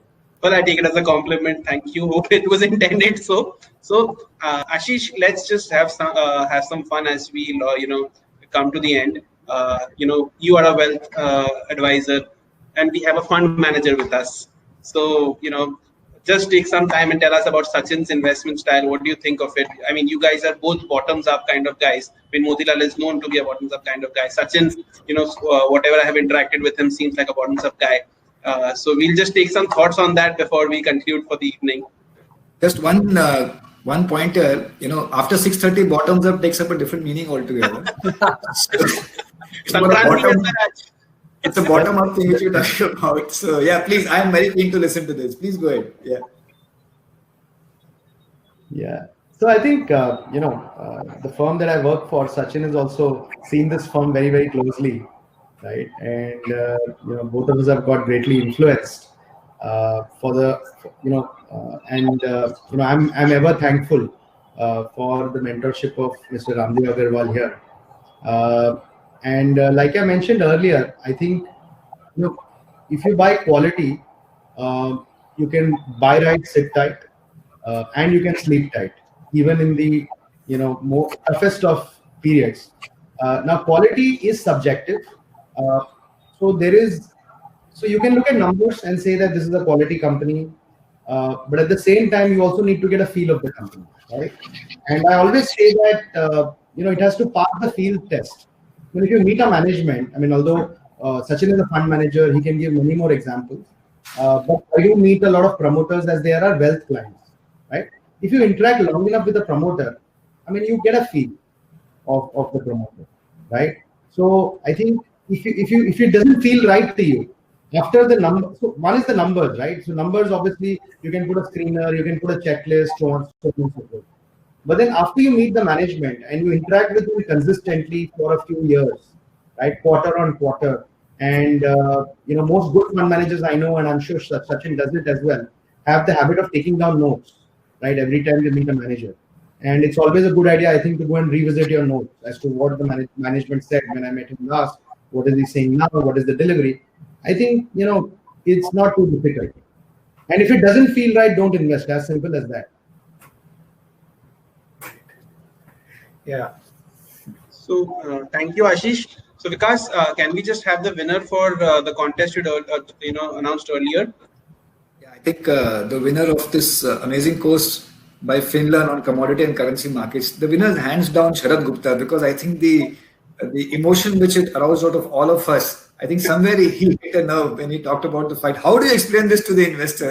Well, I take it as a compliment. Thank you. Hope it was intended so. So, Ashish, let's just have some fun as we come to the end. You are a wealth advisor, and we have a fund manager with us. So, just take some time and tell us about Sachin's investment style. What do you think of it? I mean, you guys are both bottoms-up kind of guys. When Motilal is known to be a bottoms-up kind of guy, Sachin, whatever I have interacted with him seems like a bottoms-up guy. So we'll just take some thoughts on that before we conclude for the evening. Just one pointer. After 6:30, bottoms up takes up a different meaning altogether. It's a bottom up thing which you're talking about. So yeah, please, I'm very keen to listen to this. Please go ahead. Yeah. So I think the firm that I work for, Sachin, has also seen this firm very, very closely, right? And both of us have got greatly influenced I'm ever thankful for the mentorship of Mr. Ramdev Agarwal here. And like I mentioned earlier, I think if you buy quality, you can buy right, sit tight, and you can sleep tight, even in the more toughest of periods. Now, quality is subjective, so you can look at numbers and say that this is a quality company, but at the same time, you also need to get a feel of the company, right? And I always say that it has to pass the field test. If you meet a management, I mean, although Sachin is a fund manager, he can give many more examples. But I do meet a lot of promoters as they are wealth clients, right? If you interact long enough with the promoter, I mean, you get a feel of the promoter, right? So I think if it doesn't feel right to you, after the number, so one is the numbers, right? So numbers, obviously, you can put a screener, you can put a checklist, so on, so forth. But then after you meet the management and you interact with them consistently for a few years, right, quarter on quarter, and most good fund managers I know, and I'm sure Sachin does it as well, have the habit of taking down notes, right, every time they meet a manager. And it's always a good idea, I think, to go and revisit your notes as to what the management said when I met him last, what is he saying now, what is the delivery. I think, it's not too difficult. And if it doesn't feel right, don't invest. As simple as that. Yeah. So thank you, Ashish. So Vikas, can we just have the winner for the contest you announced earlier? Yeah, I think the winner of this amazing course by Finlearn on commodity and currency markets, the winner is hands down Sharad Gupta, because I think the emotion which it aroused out of all of us, I think somewhere he hit a nerve when he talked about the fight. How do you explain this to the investor?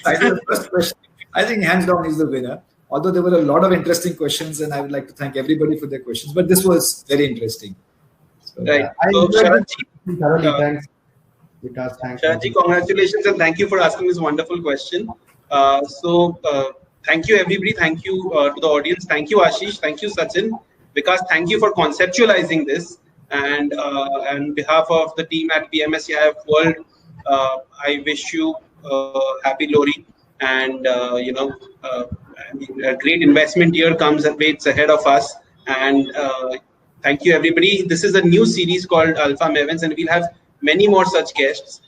I think the first question, I think hands down is the winner. Although there were a lot of interesting questions, and I would like to thank everybody for their questions. But this was very interesting. So, right. So, Sharadji, thanks. Because thanks. Sharadji, congratulations and thank you for asking this wonderful question. Thank you, everybody. Thank you to the audience. Thank you, Ashish. Thank you, Sachin. Because thank you for conceptualizing this. And on behalf of the team at PMS AIF World, I wish you happy Lohri, and a great investment year comes and waits ahead of us. And Thank you, everybody. This is a new series called Alpha Events, and we'll have many more such guests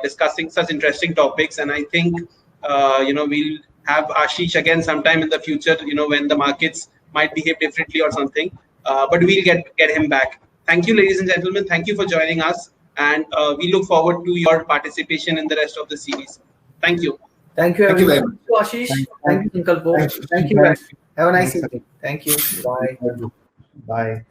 discussing such interesting topics. And I think, we'll have Ashish again sometime in the future, when the markets might behave differently or something. But we'll get him back. Thank you, ladies and gentlemen. Thank you for joining us. And we look forward to your participation in the rest of the series. Thank you. Thank you, everyone. Thank you, Ashish. Thank you, Sankalpo. Thank you. Have a nice evening. Thank you. Bye. Bye.